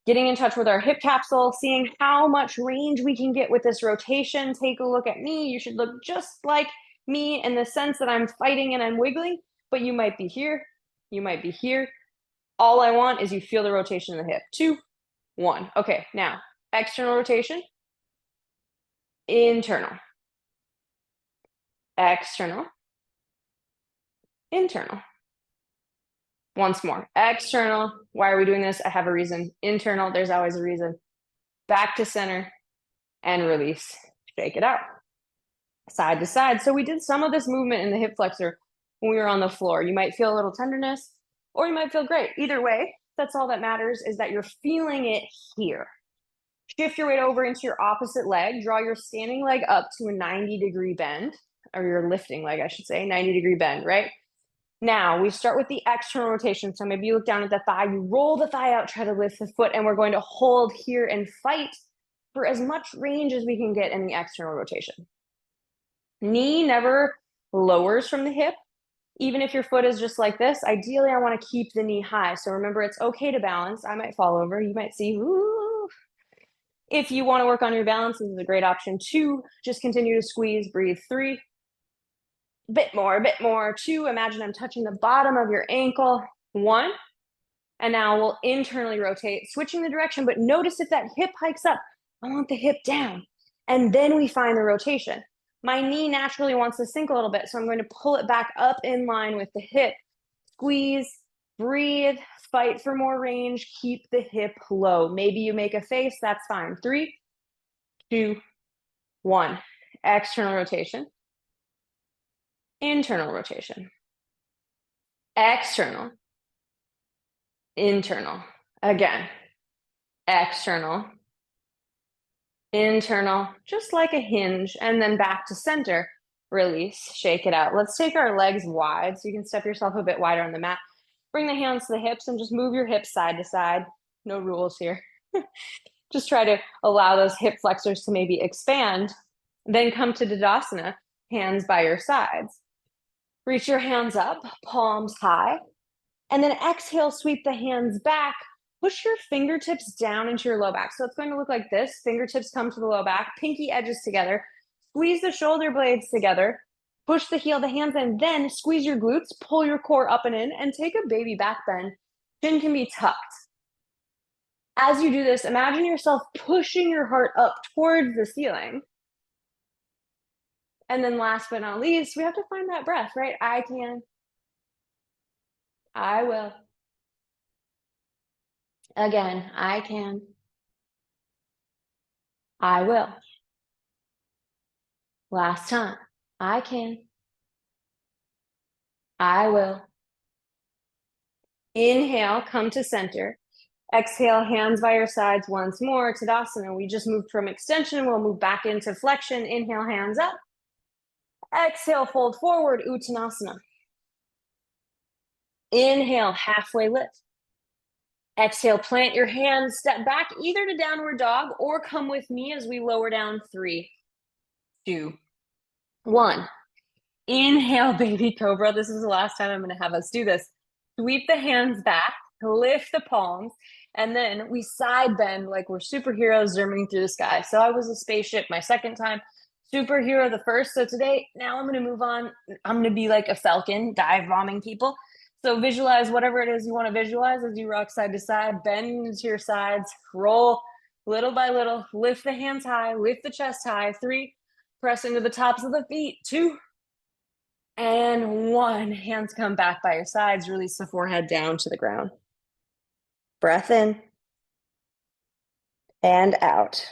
A: Getting in touch with our hip capsule, seeing how much range we can get with this rotation. Take a look at me. You should look just like me in the sense that I'm fighting and I'm wiggling, but you might be here. You might be here. All I want is you feel the rotation in the hip. 2, 1. Okay, now external rotation, internal, external, internal. Once more, external. Why are we doing this? I have a reason. Internal, there's always a reason. Back to center and release. Shake it out. Side to side. So we did some of this movement in the hip flexor when we were on the floor. You might feel a little tenderness or you might feel great. Either way, that's all that matters, is that you're feeling it here. Shift your weight over into your opposite leg. Draw your standing leg up to a 90-degree bend, or your lifting leg, I should say, 90-degree bend, right? Now we start with the external rotation. So maybe you look down at the thigh, you roll the thigh out, try to lift the foot, and we're going to hold here and fight for as much range as we can get in the external rotation. Knee never lowers from the hip. Even if your foot is just like this, ideally I want to keep the knee high. So remember, it's okay to balance. I might fall over. You might see, ooh. If you want to work on your balance, this is a great option. 2, just continue to squeeze, breathe. 3, bit more. 2, imagine I'm touching the bottom of your ankle. 1, and now we'll internally rotate, switching the direction, but notice if that hip hikes up, I want the hip down. And then we find the rotation. My knee naturally wants to sink a little bit, so I'm going to pull it back up in line with the hip. Squeeze, breathe, fight for more range, keep the hip low. Maybe you make a face, that's fine. 3, 2, 1. External rotation. Internal rotation. External. Internal. Again. External. Internal, just like a hinge, and then back to center. Release, shake it out. Let's take our legs wide, so you can step yourself a bit wider on the mat. Bring the hands to the hips and just move your hips side to side. No rules here. Just try to allow those hip flexors to maybe expand. Then come to Tadasana, hands by your sides. Reach your hands up, palms high. And then exhale, sweep the hands back. Push your fingertips down into your low back. So it's going to look like this. Fingertips come to the low back, pinky edges together. Squeeze the shoulder blades together. Push the heel, the hands in, then squeeze your glutes, pull your core up and in, and take a baby back bend. Chin can be tucked. As you do this, imagine yourself pushing your heart up towards the ceiling. And then last but not least, we have to find that breath, right? I can. I will. Again, I can. I will. Last time. I can. I will. Inhale, come to center. Exhale, hands by your sides once more. Tadasana. We just moved from extension. We'll move back into flexion. Inhale, hands up. Exhale, fold forward, Uttanasana. Inhale, halfway lift. Exhale, plant your hands, step back either to downward dog or come with me as we lower down. 3, 2, 1. Inhale, baby cobra. This is the last time I'm going to have us do this. Sweep the hands back, lift the palms, and then we side bend like we're superheroes zooming through the sky. So I was a spaceship my second time, superhero the first. So today, now I'm going to move on. I'm going to be like a falcon, dive bombing people. So visualize whatever it is you want to visualize as you rock side to side, bend to your sides, roll little by little, lift the hands high, lift the chest high. 3, press into the tops of the feet. 2, and 1. Hands come back by your sides. Release the forehead down to the ground. Breath in and out.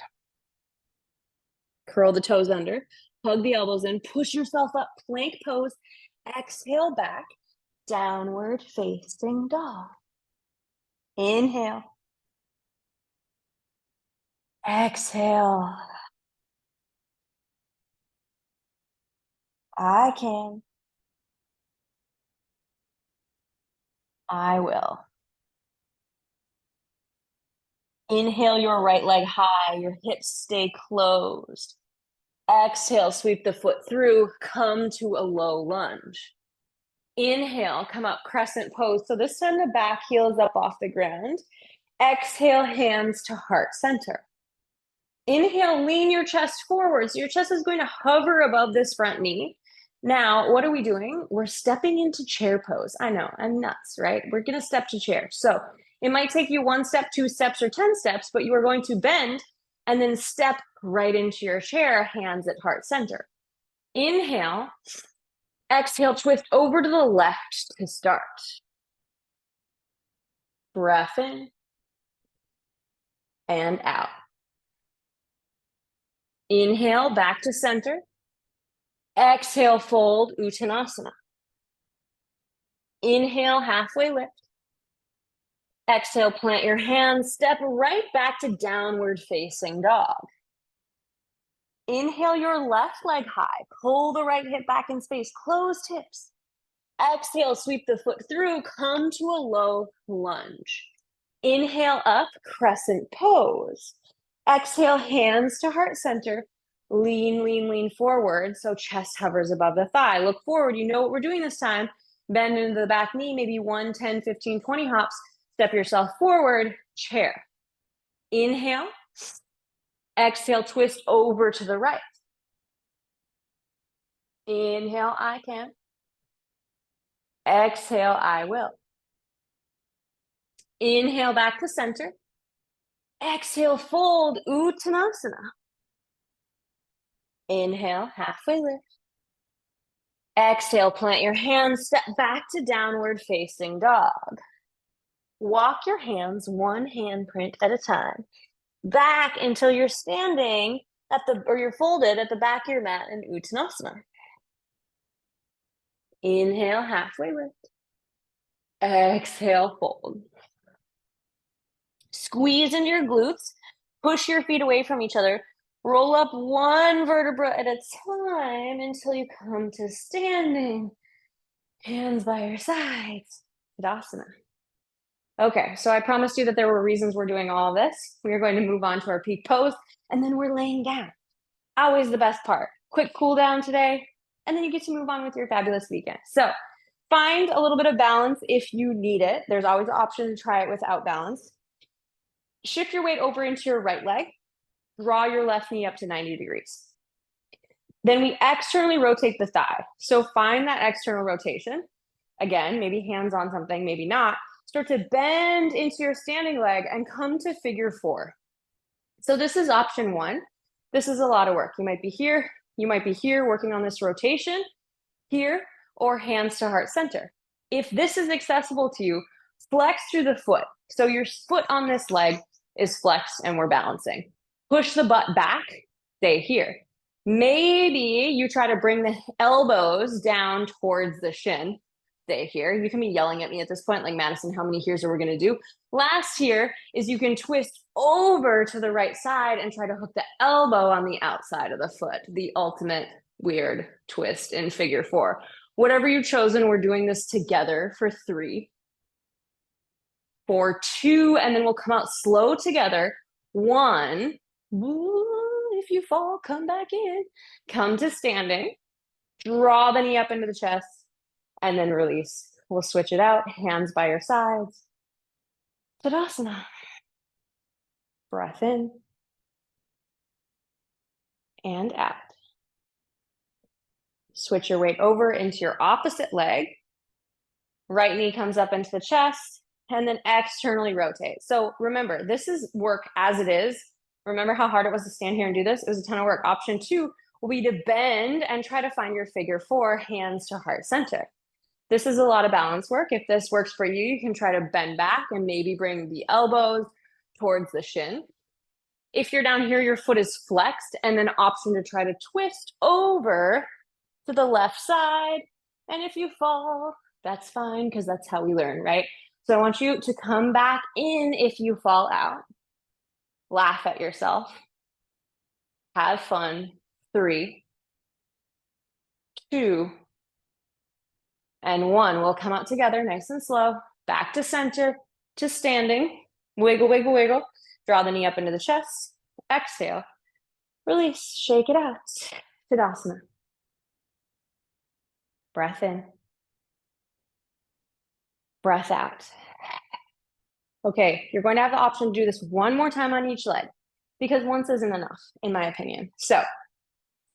A: Curl the toes under. Hug the elbows in. Push yourself up. Plank pose. Exhale back. Downward facing dog. Inhale. Exhale. I can. I will. Inhale your right leg high, your hips stay closed. Exhale, sweep the foot through, come to a low lunge. Inhale, come up, crescent pose. So this time the back heel is up off the ground. Exhale, hands to heart center. Inhale, lean your chest forward. So your chest is going to hover above this front knee. Now, what are we doing? We're stepping into chair pose. I know, I'm nuts, right? We're going to step to chair. So it might take you 1 step, 2 steps, or 10 steps, but you are going to bend and then step right into your chair, hands at heart center. Inhale. Exhale, twist over to the left to start. Breath in and out. Inhale, back to center. Exhale, fold, Uttanasana. Inhale, halfway lift. Exhale, plant your hands, step right back to downward facing dog. Inhale your left leg high, pull the right hip back in space, closed hips. Exhale, sweep the foot through, come to a low lunge. Inhale up, crescent pose. Exhale, hands to heart center. Lean, lean, lean forward. So chest hovers above the thigh. Look forward. You know what we're doing this time. Bend into the back knee, maybe 1, 10, 15, 20 hops. Step yourself forward, chair. Inhale. Exhale, twist over to the right. Inhale, I can. Exhale, I will. Inhale, back to center. Exhale, fold, Uttanasana. Inhale, halfway lift. Exhale, plant your hands, step back to downward facing dog. Walk your hands 1 handprint at a time back until you're standing or you're folded at the back of your mat in Uttanasana. Inhale, halfway lift. Exhale, fold. Squeeze into your glutes. Push your feet away from each other. Roll up 1 vertebra at a time until you come to standing. Hands by your sides. Tadasana. Okay, so I promised you that there were reasons we're doing all of this. We are going to move on to our peak pose, and then we're laying down. Always the best part. Quick cool down today, and then you get to move on with your fabulous weekend. So Find a little bit of balance if you need it. There's always an option to try it without balance. Shift your weight over into your right leg. Draw your left knee up to 90 degrees. Then we externally rotate the thigh. So find that external rotation. Again, maybe hands on something, maybe not. Start to bend into your standing leg and come to figure four. So this is option one. This is a lot of work. You might be here, working on this rotation, here, or hands to heart center. If this is accessible to you, flex through the foot. So your foot on this leg is flexed and we're balancing. Push the butt back, stay here. Maybe you try to bring the elbows down towards the shin, stay here. You can be yelling at me at this point, like, Madison, how many here's are we gonna do? Last here is you can twist over to the right side and try to hook the elbow on the outside of the foot, the ultimate weird twist in figure four. Whatever you've chosen, we're doing this together for 3, for 2, and then we'll come out slow together. 1, if you fall, come back in. Come to standing, draw the knee up into the chest, and then release. We'll switch it out, hands by your sides. Tadasana. Breath in and out. Switch your weight over into your opposite leg. Right knee comes up into the chest, and then externally rotate. So remember, this is work as it is. Remember how hard it was to stand here and do this? It was a ton of work. Option 2 will be to bend and try to find your figure 4, hands to heart center. This is a lot of balance work. If this works for you, you can try to bend back and maybe bring the elbows towards the shin. If you're down here, your foot is flexed, and then option to try to twist over to the left side. And if you fall, that's fine, because that's how we learn, right? So I want you to come back in if you fall out. Laugh at yourself. Have fun. 3, 2, and 1. We'll come out together nice and slow. Back to center, to standing. Wiggle, wiggle, wiggle. Draw the knee up into the chest. Exhale. Release. Shake it out. Tadasana. Breath in. Breath out. Okay, you're going to have the option to do this one more time on each leg, because once isn't enough, in my opinion. So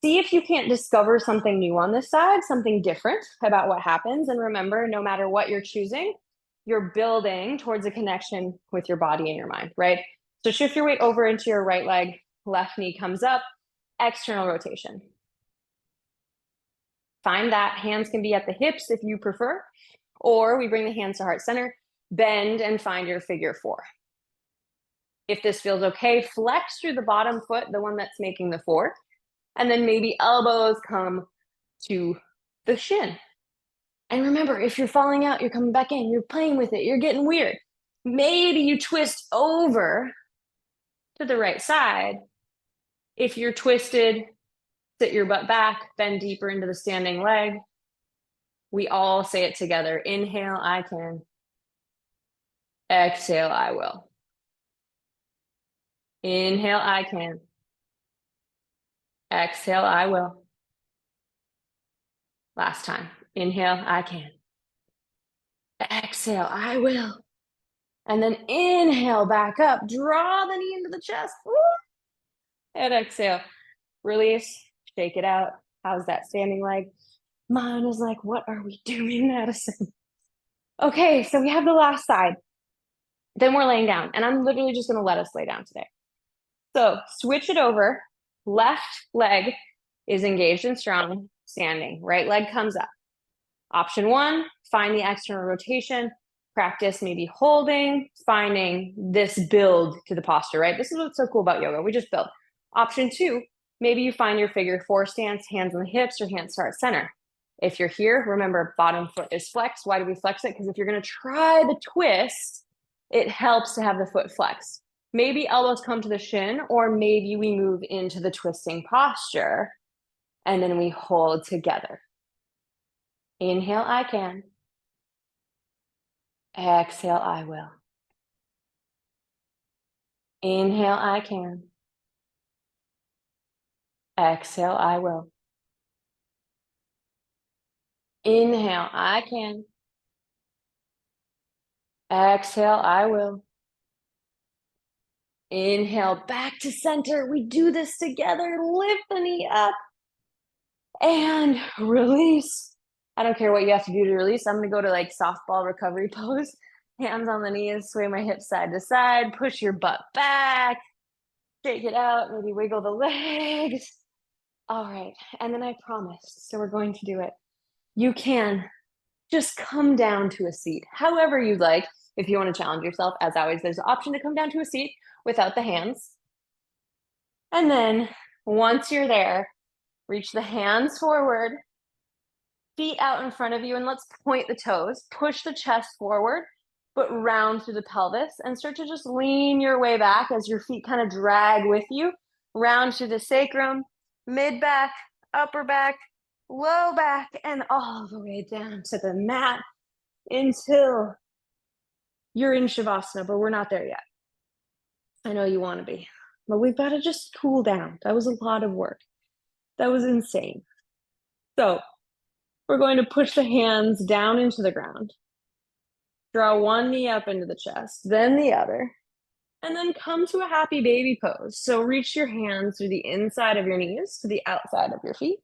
A: see if you can't discover something new on this side, something different about what happens. And remember, no matter what you're choosing, you're building towards a connection with your body and your mind, right? So shift your weight over into your right leg, left knee comes up, external rotation. Find that. Hands can be at the hips if you prefer, or we bring the hands to heart center, bend and find your figure 4. If this feels okay, flex through the bottom foot, the one that's making the 4, and then maybe elbows come to the shin. And remember, if you're falling out, you're coming back in, you're playing with it, you're getting weird. Maybe you twist over to the right side. If you're twisted, sit your butt back, bend deeper into the standing leg. We all say it together. Inhale, I can. Exhale, I will. Inhale, I can. Exhale, I will. Last time. Inhale, I can. Exhale, I will. And then inhale back up. Draw the knee into the chest. Woo! And exhale. Release. Shake it out. How's that standing leg? Mine was like, what are we doing, Madison? Okay, so we have the last side. Then we're laying down. And I'm literally just going to let us lay down today. So switch it over. Left leg is engaged and strong, standing. Right leg comes up. Option 1, find the external rotation. Practice maybe holding, finding this build to the posture, right? This is what's so cool about yoga. We just build. Option 2, maybe you find your figure 4 stance, hands on the hips or hands to heart center. If you're here, remember bottom foot is flexed. Why do we flex it? Because if you're going to try the twist, it helps to have the foot flexed. Maybe elbows come to the shin, or maybe we move into the twisting posture and then we hold together. Inhale, I can. Exhale, I will. Inhale, I can. Exhale, I will. Inhale, I can. Exhale, I will. Inhale, back to center. We do this together. Lift the knee up and release. I don't care what you have to do to release. I'm gonna go to like softball recovery pose. Hands on the knees, sway my hips side to side, push your butt back, shake it out, maybe wiggle the legs. All right, and then I promised, so we're going to do it. You can just come down to a seat, however you'd like. If you want to challenge yourself, as always, there's an option to come down to a seat without the hands. And then once you're there, reach the hands forward, feet out in front of you, and let's point the toes. Push the chest forward, but round through the pelvis and start to just lean your way back as your feet kind of drag with you. Round through the sacrum, mid back, upper back, low back, and all the way down to the mat until you're in Shavasana, but we're not there yet. I know you want to be, but we've got to just cool down. That was a lot of work. That was insane. So we're going to push the hands down into the ground. Draw one knee up into the chest, then the other, and then come to a happy baby pose. So reach your hands through the inside of your knees to the outside of your feet.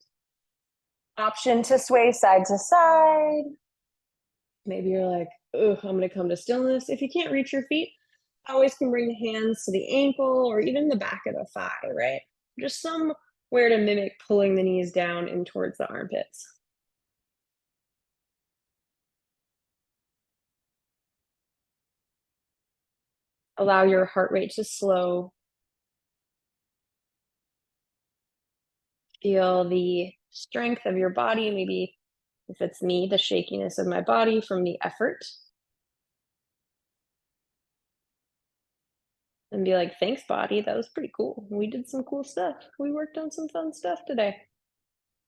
A: Option to sway side to side. Maybe you're like, oh, I'm gonna come to stillness. If you can't reach your feet, always can bring the hands to the ankle or even the back of the thigh, right? Just somewhere to mimic pulling the knees down and towards the armpits. Allow your heart rate to slow. Feel the strength of your body, maybe if it's me, the shakiness of my body from the effort. And be like, thanks, body. That was pretty cool. We did some cool stuff. We worked on some fun stuff today.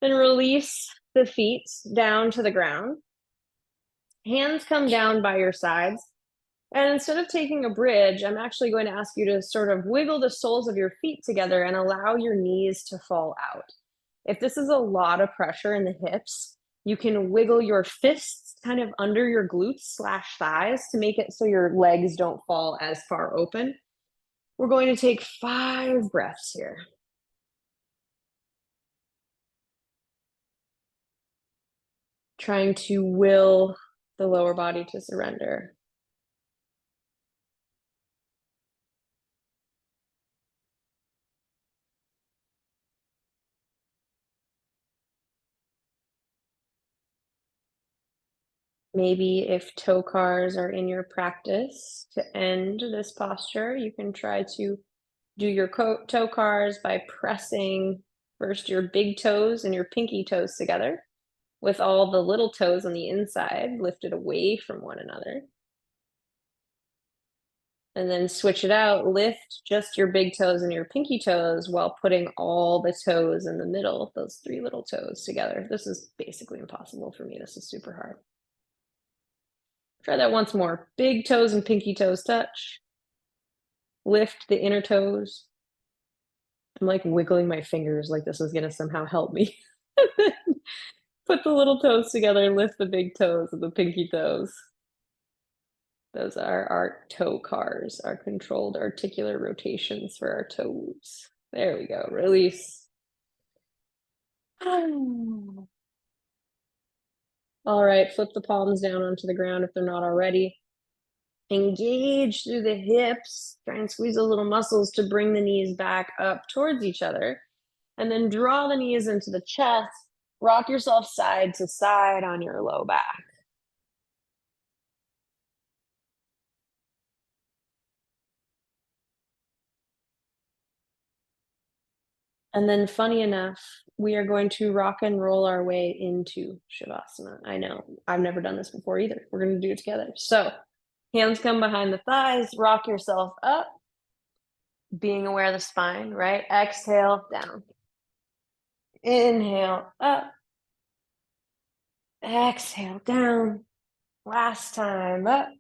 A: Then release the feet down to the ground. Hands come down by your sides. And instead of taking a bridge, I'm actually going to ask you to sort of wiggle the soles of your feet together and allow your knees to fall out. If this is a lot of pressure in the hips, you can wiggle your fists kind of under your glutes slash thighs to make it so your legs don't fall as far open. We're going to take 5 breaths here. Trying to will the lower body to surrender. Maybe if toe cars are in your practice, to end this posture, you can try to do your toe cars by pressing first your big toes and your pinky toes together, with all the little toes on the inside lifted away from one another. And then switch it out, lift just your big toes and your pinky toes while putting all the toes in the middle, those 3 little toes together. This is basically impossible for me. This is super hard. Try that once more. Big toes and pinky toes touch. Lift the inner toes. I'm like wiggling my fingers like this is gonna somehow help me. Put the little toes together, lift the big toes and the pinky toes. Those are our toe cars, our controlled articular rotations for our toes. There we go, release. All right, flip the palms down onto the ground if they're not already. Engage through the hips, try and squeeze those little muscles to bring the knees back up towards each other. And then draw the knees into the chest, rock yourself side to side on your low back. And then funny enough, we are going to rock and roll our way into Shavasana. I know, I've never done this before either. We're gonna do it together. So hands come behind the thighs, rock yourself up, being aware of the spine, right? Exhale, down. Inhale, up. Exhale, down. Last time, up.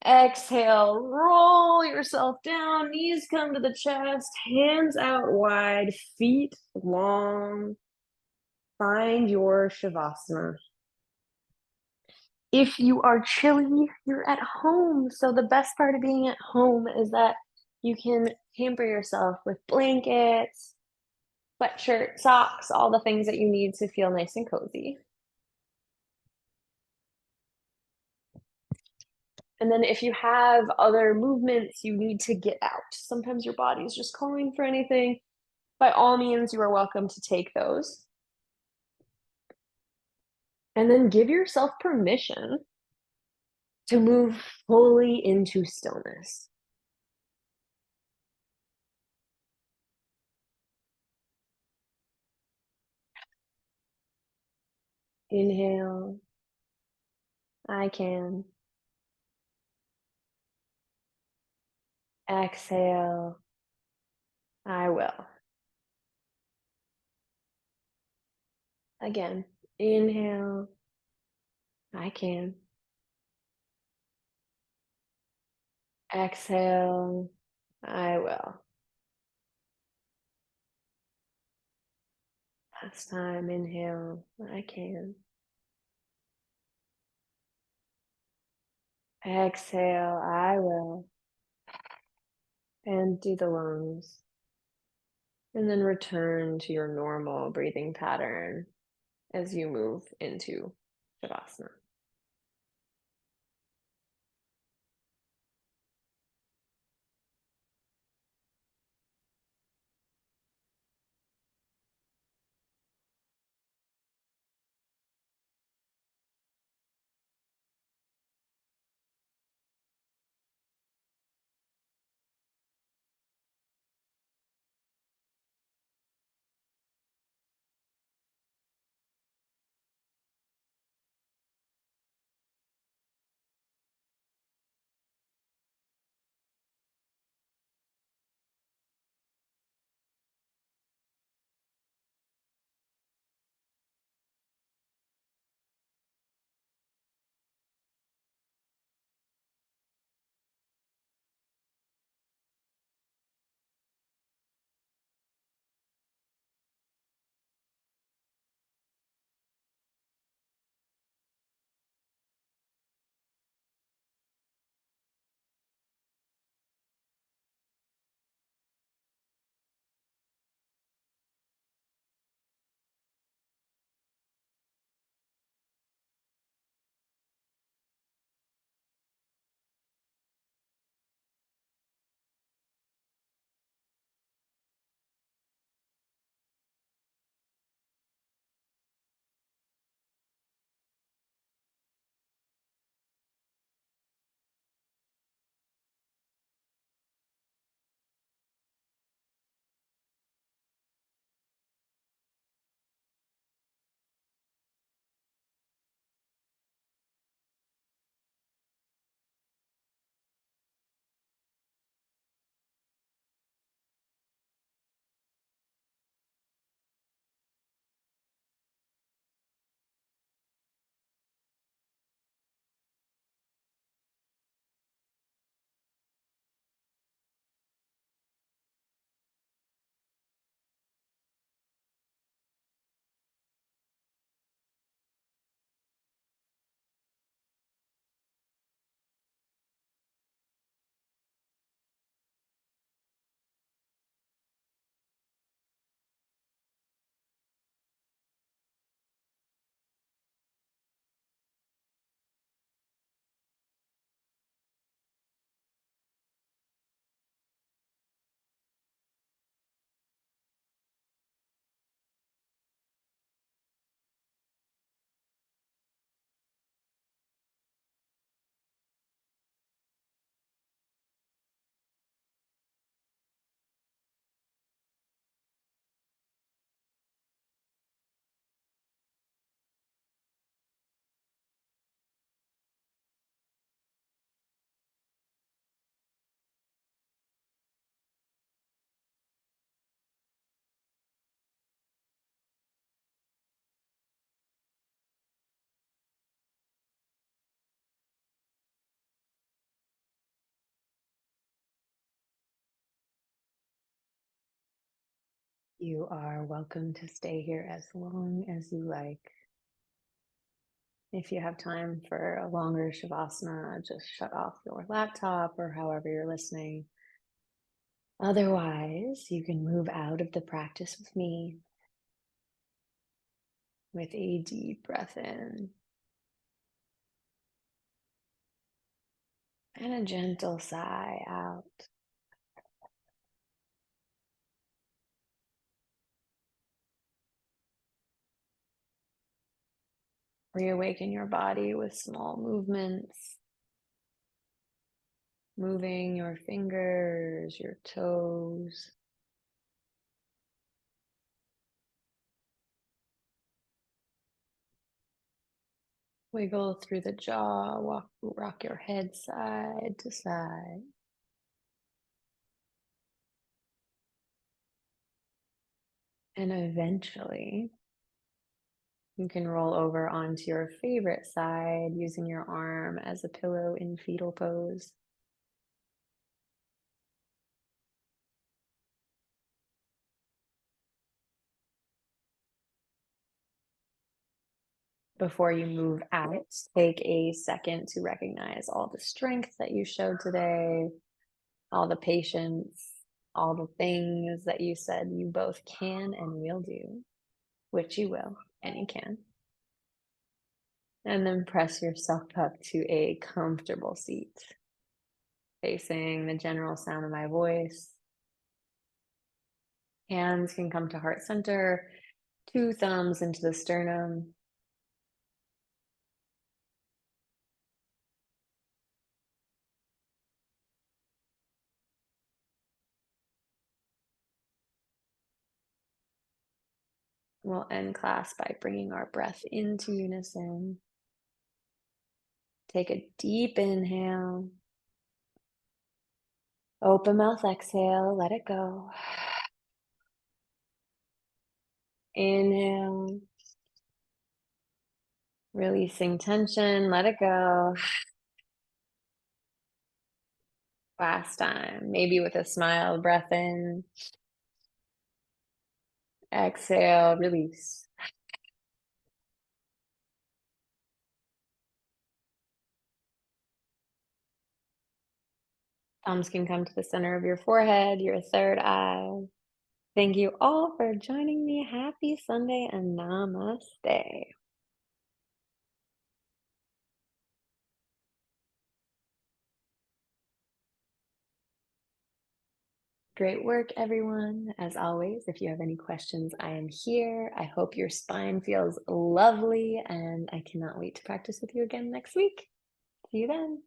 A: Exhale, roll yourself down, knees come to the chest, hands out wide, feet long. Find your Shavasana. If you are chilly, you're at home. So the best part of being at home is that you can pamper yourself with blankets, sweatshirt, socks, all the things that you need to feel nice and cozy. And then if you have other movements you need to get out, sometimes your body is just calling for anything, by all means, you are welcome to take those. And then give yourself permission to move fully into stillness. Inhale, I can. Exhale, I will. Again, inhale, I can. Exhale, I will. Last time, inhale, I can. Exhale, I will. Empty the lungs. And then return to your normal breathing pattern as you move into Shavasana. You are welcome to stay here as long as you like. If you have time for a longer Shavasana, just shut off your laptop or however you're listening. Otherwise, you can move out of the practice with me with a deep breath in and a gentle sigh out. Reawaken your body with small movements, moving your fingers, your toes. Wiggle through the jaw, rock your head side to side. And eventually, you can roll over onto your favorite side using your arm as a pillow in fetal pose. Before you move out, take a second to recognize all the strength that you showed today, all the patience, all the things that you said you both can and will do, which you will and you can. And then press yourself up to a comfortable seat, facing the general sound of my voice. Hands can come to heart center, 2 thumbs into the sternum. We'll end class by bringing our breath into unison. Take a deep inhale. Open mouth exhale, let it go. Inhale. Releasing tension, let it go. Last time, maybe with a smile, breath in. Exhale, release. Thumbs can come to the center of your forehead, your third eye. Thank you all for joining me. Happy Sunday and namaste. Great work, everyone. As always, if you have any questions, I am here. I hope your spine feels lovely, and I cannot wait to practice with you again next week. See you then.